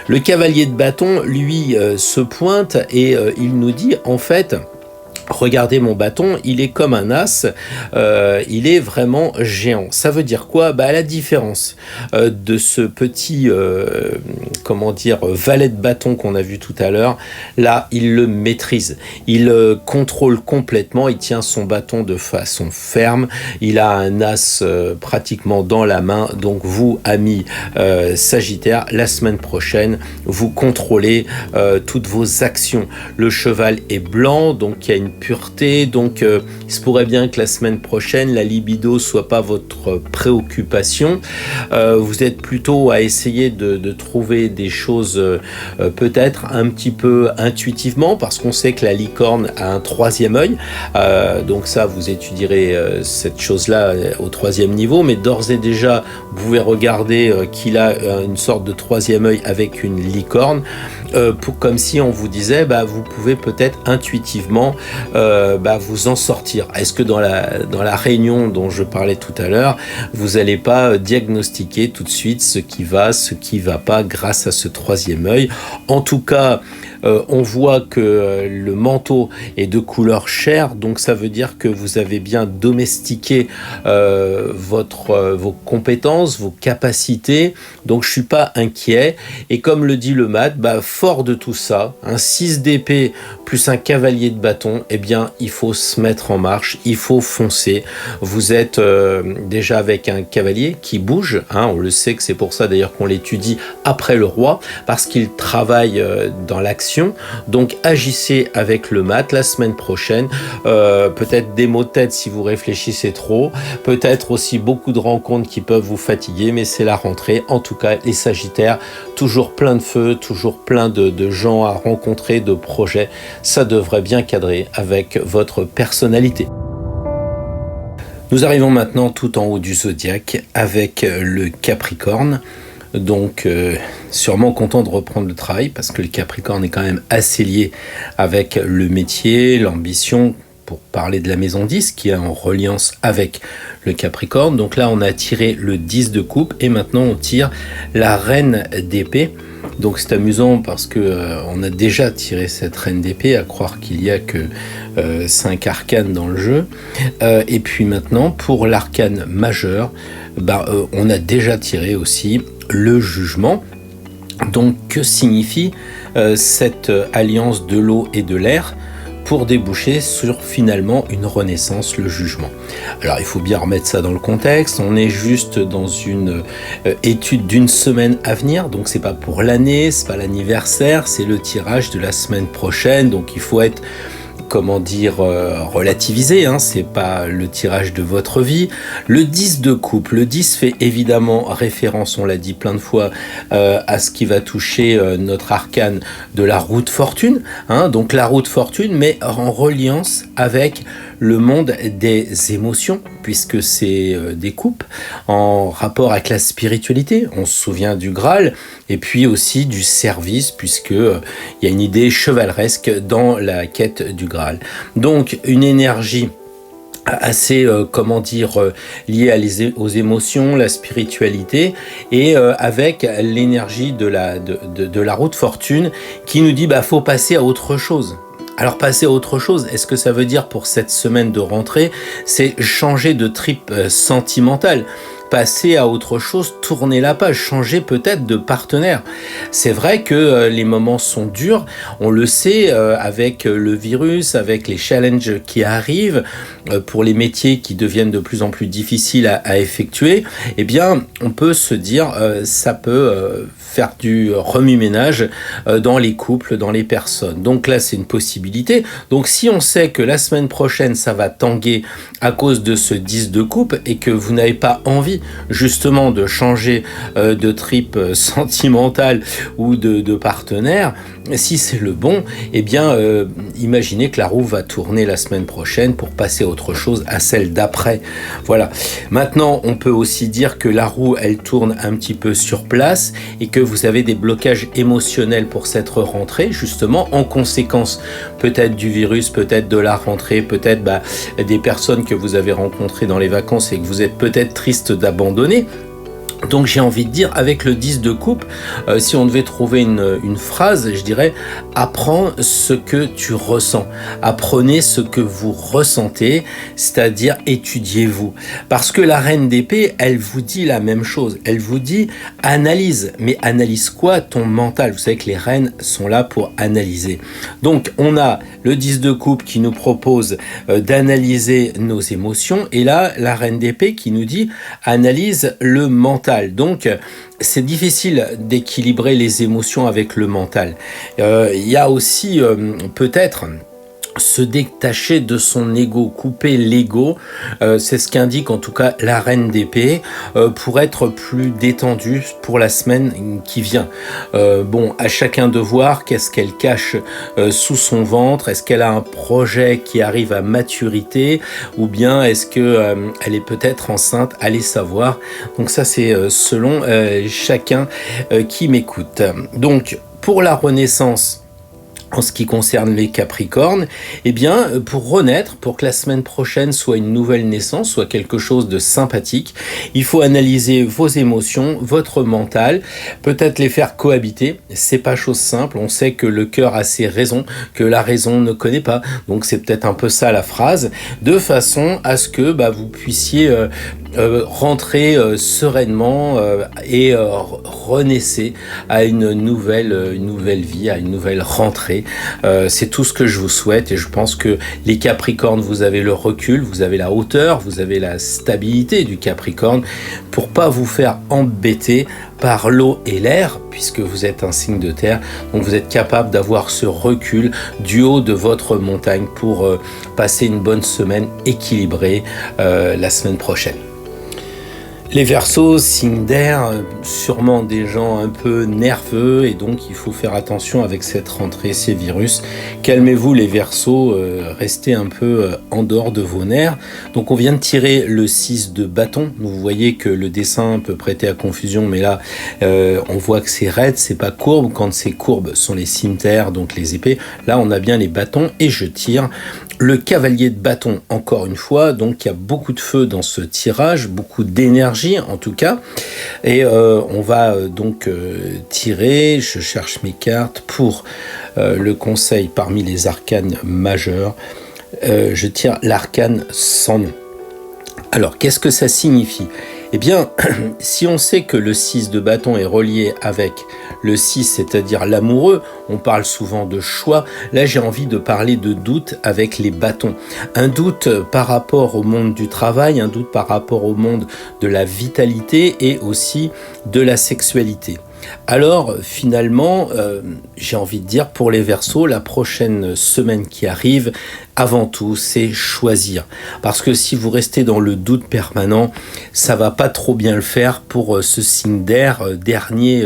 Le cavalier de bâton, lui, se pointe et il nous dit en fait: regardez mon bâton, il est comme un as, il est vraiment géant. Ça veut dire quoi ? À la différence de ce petit, valet de bâton qu'on a vu tout à l'heure, là, il le maîtrise. Il contrôle complètement, il tient son bâton de façon ferme, il a un as pratiquement dans la main. Donc vous, amis Sagittaire, la semaine prochaine, vous contrôlez toutes vos actions. Le cheval est blanc, donc il y a une pureté, donc il se pourrait bien que la semaine prochaine la libido soit pas votre préoccupation. Vous êtes plutôt à essayer de trouver des choses peut-être un petit peu intuitivement, parce qu'on sait que la licorne a un 3e œil, donc ça vous étudierez cette chose-là au 3e niveau, mais d'ores et déjà vous pouvez regarder qu'il a une sorte de 3e œil avec une licorne, comme si on vous disait vous pouvez peut-être intuitivement vous en sortir. Est-ce que dans la réunion dont je parlais tout à l'heure, vous n'allez pas diagnostiquer tout de suite ce qui va pas grâce à ce 3e œil? En tout cas, on voit que le manteau est de couleur chair, donc ça veut dire que vous avez bien domestiqué vos compétences, vos capacités, donc je suis pas inquiet. Et comme le dit le mat, fort de tout ça, un 6 d'épée plus un cavalier de bâton, il faut se mettre en marche, il faut foncer. Vous êtes déjà avec un cavalier qui bouge, on le sait que c'est pour ça d'ailleurs qu'on l'étudie après le roi, parce qu'il travaille dans l'action. Donc agissez avec le mat la semaine prochaine, peut-être des maux de tête si vous réfléchissez trop, peut-être aussi beaucoup de rencontres qui peuvent vous fatiguer, mais c'est la rentrée. En tout cas, les Sagittaires, toujours plein de feu, toujours plein de gens à rencontrer, de projets, ça devrait bien cadrer avec votre personnalité. Nous arrivons maintenant tout en haut du zodiaque avec le Capricorne. Donc sûrement content de reprendre le travail, parce que le Capricorne est quand même assez lié avec le métier, l'ambition, pour parler de la maison 10 qui est en reliance avec le Capricorne. Donc là on a tiré le 10 de coupe et maintenant on tire la reine d'épée. Donc c'est amusant parce que on a déjà tiré cette reine d'épée, à croire qu'il y a que 5 arcanes dans le jeu. Et puis maintenant pour l'arcane majeur, on a déjà tiré aussi le jugement. Donc que signifie cette alliance de l'eau et de l'air pour déboucher sur finalement une renaissance, le jugement? Alors il faut bien remettre ça dans le contexte, on est juste dans une étude d'une semaine à venir, donc c'est pas pour l'année, c'est pas l'anniversaire, c'est le tirage de la semaine prochaine, donc il faut être relativiser, hein, c'est pas le tirage de votre vie. Le 10 de coupe, le 10 fait évidemment référence, on l'a dit plein de fois, à ce qui va toucher notre arcane de la roue de fortune, hein, donc la roue de fortune, mais en reliance avec le monde des émotions, puisque c'est des coupes en rapport avec la spiritualité. On se souvient du Graal, et puis aussi du service, puisque il y a une idée chevaleresque dans la quête du Graal. Donc une énergie assez, liée aux émotions, la spiritualité, et avec l'énergie de la roue de fortune qui nous dit faut passer à autre chose. Alors passer à autre chose, est-ce que ça veut dire pour cette semaine de rentrée, c'est changer de trip sentimental, passer à autre chose, tourner la page, changer peut-être de partenaire. C'est vrai que les moments sont durs, on le sait, avec le virus, avec les challenges qui arrivent, pour les métiers qui deviennent de plus en plus difficiles à effectuer, eh bien on peut se dire ça peut faire du remue-ménage dans les couples, dans les personnes. Donc là c'est une possibilité. Donc si on sait que la semaine prochaine ça va tanguer à cause de ce 10 de coupe et que vous n'avez pas envie justement de changer de trip sentimental ou de partenaire, si c'est le bon, eh bien imaginez que la roue va tourner la semaine prochaine pour passer à autre chose, à celle d'après. Voilà. Maintenant, on peut aussi dire que la roue, elle tourne un petit peu sur place et que vous avez des blocages émotionnels pour cette rentrée, justement en conséquence peut-être du virus, peut-être de la rentrée, peut-être des personnes que vous avez rencontrées dans les vacances et que vous êtes peut-être triste d'abandonner. Donc j'ai envie de dire, avec le 10 de coupe, si on devait trouver une phrase, je dirais « Apprends ce que tu ressens ». Apprenez ce que vous ressentez, c'est-à-dire étudiez-vous. Parce que la reine d'épée, elle vous dit la même chose. Elle vous dit « Analyse ». Mais analyse quoi? Ton mental. Vous savez que les reines sont là pour analyser. Donc on a le 10 de coupe qui nous propose d'analyser nos émotions. Et là, la reine d'épée qui nous dit « Analyse le mental ». Donc, c'est difficile d'équilibrer les émotions avec le mental. Il y a aussi peut-être se détacher de son ego, couper l'ego, c'est ce qu'indique en tout cas la reine d'épée, pour être plus détendue pour la semaine qui vient. À chacun de voir qu'est-ce qu'elle cache sous son ventre, est-ce qu'elle a un projet qui arrive à maturité, ou bien est-ce que elle est peut-être enceinte, allez savoir. Donc ça c'est selon chacun qui m'écoute. Donc pour la renaissance, en ce qui concerne les Capricornes, eh bien, pour renaître, pour que la semaine prochaine soit une nouvelle naissance, soit quelque chose de sympathique, il faut analyser vos émotions, votre mental, peut-être les faire cohabiter. C'est pas chose simple. On sait que le cœur a ses raisons, que la raison ne connaît pas. Donc c'est peut-être un peu ça la phrase, de façon à ce que vous puissiez rentrer sereinement et renaissez à une nouvelle vie, à une nouvelle rentrée. C'est tout ce que je vous souhaite et je pense que les Capricornes, vous avez le recul, vous avez la hauteur, vous avez la stabilité du Capricorne pour pas vous faire embêter par l'eau et l'air, puisque vous êtes un signe de terre, donc vous êtes capable d'avoir ce recul du haut de votre montagne pour passer une bonne semaine équilibrée la semaine prochaine. Les Verseaux, signe d'air, sûrement des gens un peu nerveux et donc il faut faire attention avec cette rentrée, ces virus. Calmez-vous les Verseaux, restez un peu en dehors de vos nerfs. Donc on vient de tirer le 6 de bâton. Vous voyez que le dessin peut prêter à confusion, mais là on voit que c'est raide, c'est pas courbe. Quand c'est courbe, sont les cimeterres, donc les épées. Là on a bien les bâtons et je tire. Le cavalier de bâton, encore une fois, donc il y a beaucoup de feu dans ce tirage, beaucoup d'énergie en tout cas, et on va donc tirer, je cherche mes cartes pour le conseil parmi les arcanes majeurs, je tire l'arcane sans nom. Alors qu'est-ce que ça signifie ? Eh bien, si on sait que le 6 de bâton est relié avec le 6, c'est-à-dire l'amoureux, on parle souvent de choix. Là, j'ai envie de parler de doute avec les bâtons. Un doute par rapport au monde du travail, un doute par rapport au monde de la vitalité et aussi de la sexualité. Alors finalement, j'ai envie de dire pour les Verseaux, la prochaine semaine qui arrive, avant tout, c'est choisir. Parce que si vous restez dans le doute permanent, ça va pas trop bien le faire pour ce signe d'air, dernier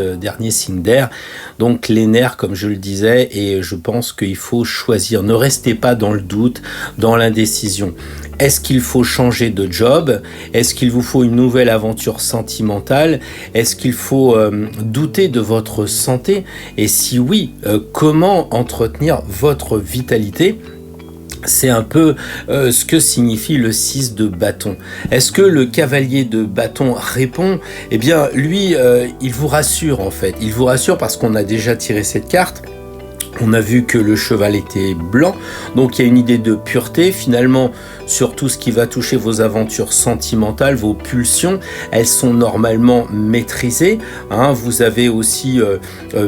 signe d'air. Donc les nerfs, comme je le disais, et je pense qu'il faut choisir. Ne restez pas dans le doute, dans l'indécision. Est-ce qu'il faut changer de job? Est-ce qu'il vous faut une nouvelle aventure sentimentale? Est-ce qu'il faut douter de votre santé? Et si oui, comment entretenir votre vitalité? C'est un peu ce que signifie le 6 de bâton. Est-ce que le cavalier de bâton répond? Eh bien, lui, il vous rassure en fait. Il vous rassure parce qu'on a déjà tiré cette carte. On a vu que le cheval était blanc, donc il y a une idée de pureté. Finalement, sur tout ce qui va toucher vos aventures sentimentales, vos pulsions, elles sont normalement maîtrisées. Vous avez aussi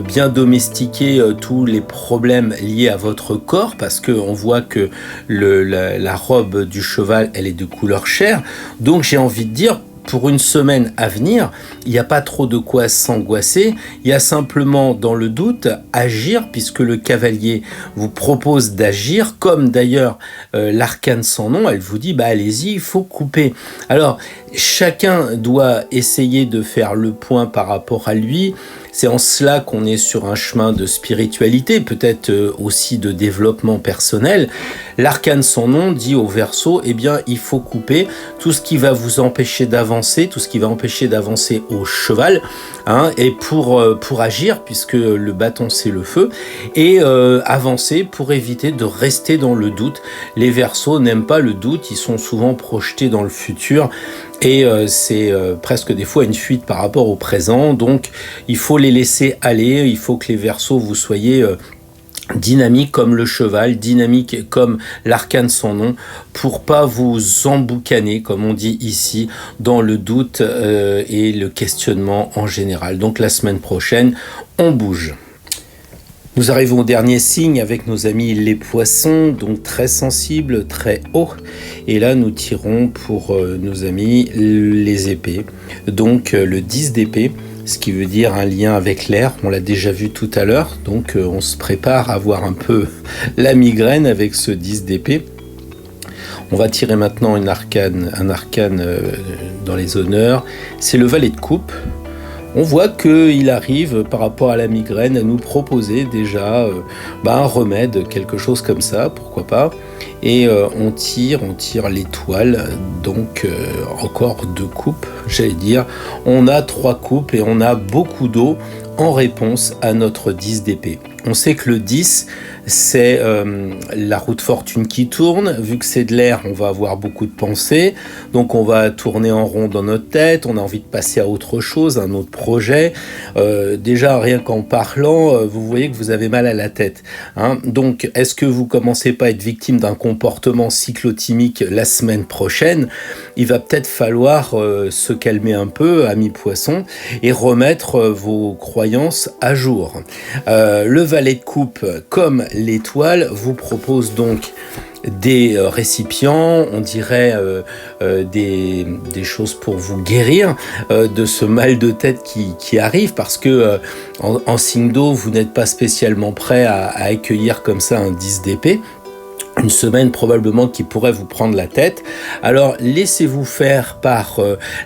bien domestiqué tous les problèmes liés à votre corps, parce qu'on voit que la robe du cheval, elle est de couleur chair. Donc j'ai envie de dire, pour une semaine à venir, il n'y a pas trop de quoi s'angoisser, il y a simplement dans le doute agir, puisque le cavalier vous propose d'agir, comme d'ailleurs l'arcane sans nom, elle vous dit allez-y, il faut couper. Alors chacun doit essayer de faire le point par rapport à lui. C'est en cela qu'on est sur un chemin de spiritualité, peut-être aussi de développement personnel. L'arcane sans nom dit au Verseau, il faut couper tout ce qui va vous empêcher d'avancer, tout ce qui va empêcher d'avancer au cheval, et pour agir, puisque le bâton c'est le feu, et avancer pour éviter de rester dans le doute. Les Verseaux n'aiment pas le doute, ils sont souvent projetés dans le futur, et c'est presque des fois une fuite par rapport au présent. Donc il faut les laisser aller, il faut que les Verseaux vous soyez dynamique comme le cheval, dynamique comme l'arcane sans nom, pour pas vous emboucaner, comme on dit ici, dans le doute et le questionnement en général. Donc la semaine prochaine, on bouge. Nous arrivons au dernier signe avec nos amis les poissons, donc très sensibles, très haut. Et là, nous tirons pour nos amis les épées. Donc le 10 d'épée, ce qui veut dire un lien avec l'air, on l'a déjà vu tout à l'heure. Donc on se prépare à avoir un peu la migraine avec ce 10 d'épée. On va tirer maintenant un arcane dans les honneurs. C'est le valet de coupe. On voit qu'il arrive par rapport à la migraine à nous proposer déjà un remède, quelque chose comme ça, pourquoi pas. Et on tire l'étoile, donc encore 2 coupes, j'allais dire. On a 3 coupes et on a beaucoup d'eau en réponse à notre 10 d'épée. On sait que le 10, c'est la roue de fortune qui tourne. Vu que c'est de l'air, on va avoir beaucoup de pensées. Donc on va tourner en rond dans notre tête. On a envie de passer à autre chose, un autre projet. Déjà, rien qu'en parlant, vous voyez que vous avez mal à la tête. Donc, est-ce que vous commencez pas à être victime d'un comportement cyclotimique la semaine prochaine? Il va peut-être falloir se calmer un peu, amis poissons, et remettre vos croyances à jour. Le valet de coupe, comme l'étoile, vous propose donc des récipients, on dirait des choses pour vous guérir de ce mal de tête qui arrive, parce que en signe d'eau, vous n'êtes pas spécialement prêt à accueillir comme ça un 10 d'épée. Une semaine probablement qui pourrait vous prendre la tête. Alors laissez-vous faire par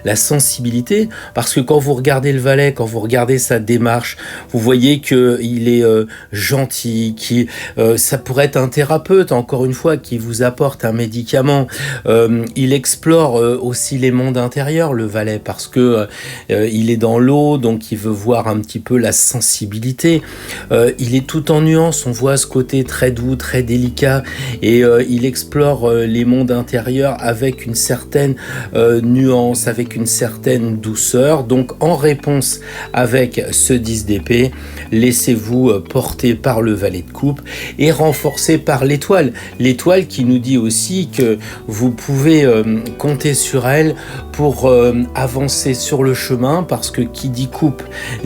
la sensibilité, parce que quand vous regardez le valet, quand vous regardez sa démarche, vous voyez qu'il est gentil, ça pourrait être un thérapeute, encore une fois, qui vous apporte un médicament. Il explore aussi les mondes intérieurs, le valet, parce que il est dans l'eau, donc il veut voir un petit peu la sensibilité. Il est tout en nuances, on voit ce côté très doux, très délicat, et il explore les mondes intérieurs avec une certaine nuance, avec une certaine douceur. Donc en réponse avec ce 10 d'épée, laissez-vous porter par le valet de coupe et renforcer par l'étoile. L'étoile qui nous dit aussi que vous pouvez compter sur elle pour avancer sur le chemin, parce que qui dit coupe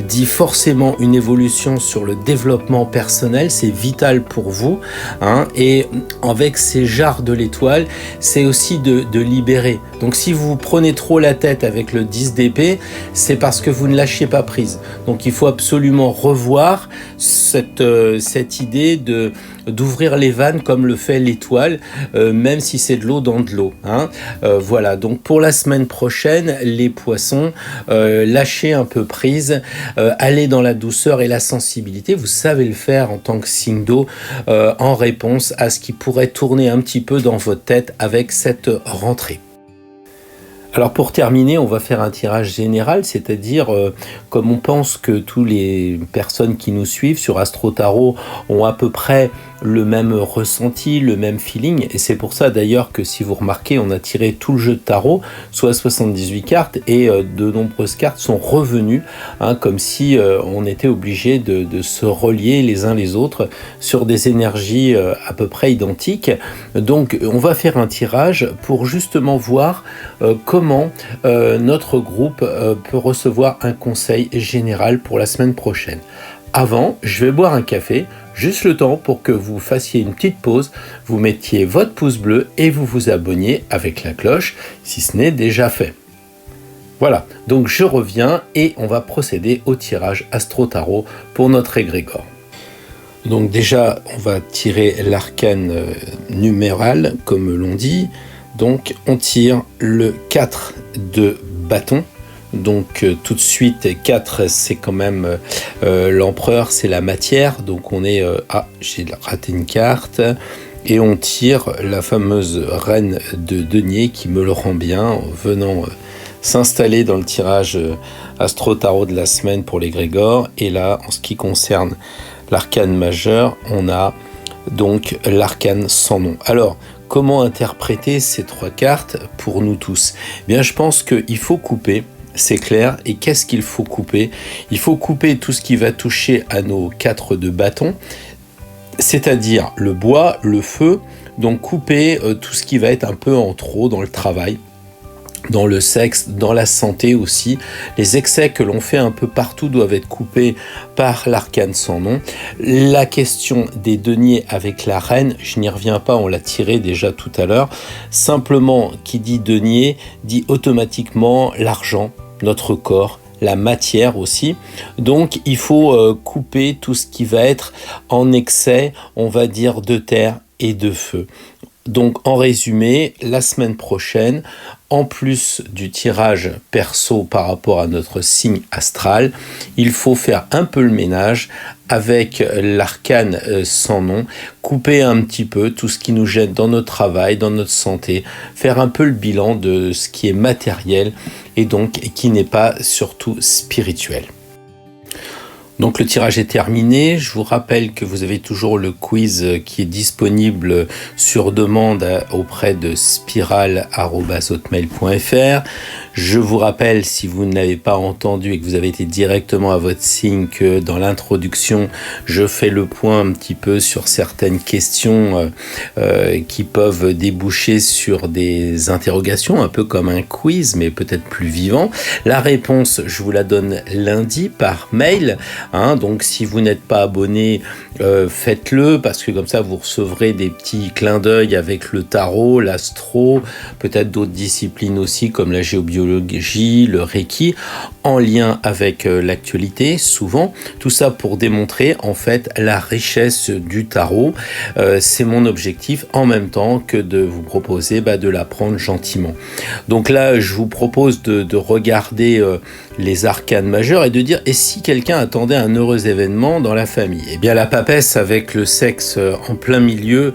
dit forcément une évolution sur le développement personnel, c'est vital pour vous, et avec ces jarres de l'étoile, c'est aussi de libérer. Donc si vous prenez trop la tête avec le 10 d'épée, c'est parce que vous ne lâchez pas prise. Donc il faut absolument revoir cette idée d'ouvrir les vannes comme le fait l'étoile, même si c'est de l'eau dans de l'eau. Voilà, donc pour la semaine prochaine, les poissons, lâchez un peu prise, allez dans la douceur et la sensibilité. Vous savez le faire en tant que signe d'eau, en réponse à ce qui pourrait tourner un petit peu dans votre tête avec cette rentrée. Alors pour terminer, on va faire un tirage général, c'est-à-dire comme on pense que toutes les personnes qui nous suivent sur Astro Tarot ont à peu près le même ressenti, le même feeling, et c'est pour ça d'ailleurs que si vous remarquez, on a tiré tout le jeu de tarot, soit 78 cartes, et de nombreuses cartes sont revenues, comme si on était obligé de se relier les uns les autres sur des énergies à peu près identiques. Donc on va faire un tirage pour justement voir comment notre groupe peut recevoir un conseil général pour la semaine prochaine. Avant, je vais boire un café, juste le temps pour que vous fassiez une petite pause, vous mettiez votre pouce bleu et vous vous abonniez avec la cloche, si ce n'est déjà fait. Voilà, donc je reviens et on va procéder au tirage Astro Tarot pour notre égrégore. Donc déjà, on va tirer l'arcane numéral, comme l'on dit. Donc on tire le 4 de bâton. Donc tout de suite 4 c'est quand même l'empereur, c'est la matière, donc on est j'ai raté une carte et on tire la fameuse reine de denier qui me le rend bien en venant s'installer dans le tirage Astro Tarot de la semaine pour l'égrégore. Et là en ce qui concerne l'arcane majeur, on a donc l'arcane sans nom. Alors comment interpréter ces 3 cartes pour nous tous? Eh bien je pense qu'il faut couper. C'est clair. Et qu'est-ce qu'il faut couper? Il faut couper tout ce qui va toucher à nos 4 de bâton, c'est-à-dire le bois, le feu. Donc couper tout ce qui va être un peu en trop dans le travail, dans le sexe, dans la santé aussi. Les excès que l'on fait un peu partout doivent être coupés par l'arcane sans nom. La question des deniers avec la reine, je n'y reviens pas, on l'a tiré déjà tout à l'heure. Simplement, qui dit denier, dit automatiquement l'argent, notre corps, la matière aussi. Donc il faut couper tout ce qui va être en excès, on va dire de terre et de feu. Donc en résumé, la semaine prochaine, en plus du tirage perso par rapport à notre signe astral, il faut faire un peu le ménage avec l'arcane sans nom, couper un petit peu tout ce qui nous gêne dans notre travail, dans notre santé, faire un peu le bilan de ce qui est matériel et donc qui n'est pas surtout spirituel. Donc le tirage est terminé. Je vous rappelle que vous avez toujours le quiz qui est disponible sur demande auprès de spiral@hotmail.fr. Je vous rappelle, si vous ne l'avez pas entendu et que vous avez été directement à votre signe, que dans l'introduction, je fais le point un petit peu sur certaines questions qui peuvent déboucher sur des interrogations, un peu comme un quiz, mais peut-être plus vivant. La réponse, je vous la donne lundi par mail. Donc si vous n'êtes pas abonné, faites-le, parce que comme ça vous recevrez des petits clins d'œil avec le tarot, l'astro, peut-être d'autres disciplines aussi comme la géobiologie, le reiki, en lien avec l'actualité, souvent. Tout ça pour démontrer en fait la richesse du tarot. C'est mon objectif, en même temps que de vous proposer de l'apprendre gentiment. Donc là, je vous propose de regarder les arcanes majeures et de dire, et si quelqu'un attendait un heureux événement dans la famille? Eh bien la papesse avec le sexe en plein milieu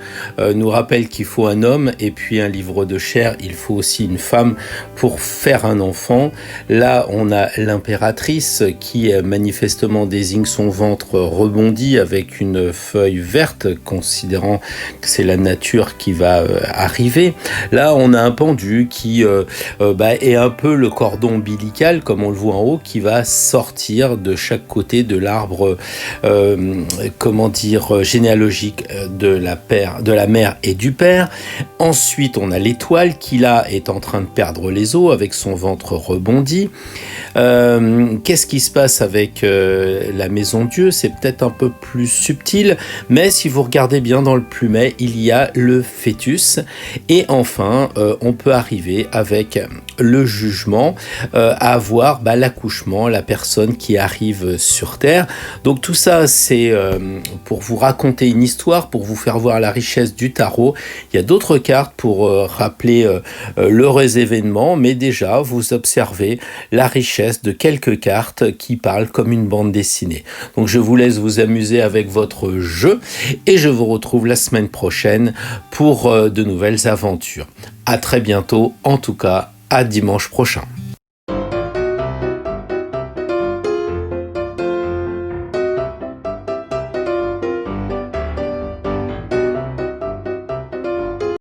nous rappelle qu'il faut un homme et puis un livre de chair, il faut aussi une femme pour faire un enfant. Là on a l'impératrice qui manifestement désigne son ventre rebondi avec une feuille verte, considérant que c'est la nature qui va arriver. Là on a un pendu qui est un peu le cordon ombilical, comme on le voit en haut, qui va sortir de chaque côté de l'arbre généalogique de la mère et du père. Ensuite on a l'étoile qui là est en train de perdre les os avec son ventre rebondit. Qu'est-ce qui se passe avec la maison Dieu? C'est peut-être un peu plus subtil, mais si vous regardez bien dans le plumet, il y a le fœtus. Et enfin, on peut arriver avec le jugement à voir l'accouchement, la personne qui arrive sur Terre. Donc tout ça, c'est pour vous raconter une histoire, pour vous faire voir la richesse du tarot. Il y a d'autres cartes pour rappeler l'heureux événement, mais déjà, vous observez la richesse de quelques cartes qui parlent comme une bande dessinée. Donc je vous laisse vous amuser avec votre jeu et je vous retrouve la semaine prochaine pour de nouvelles aventures. À très bientôt, en tout cas, à dimanche prochain.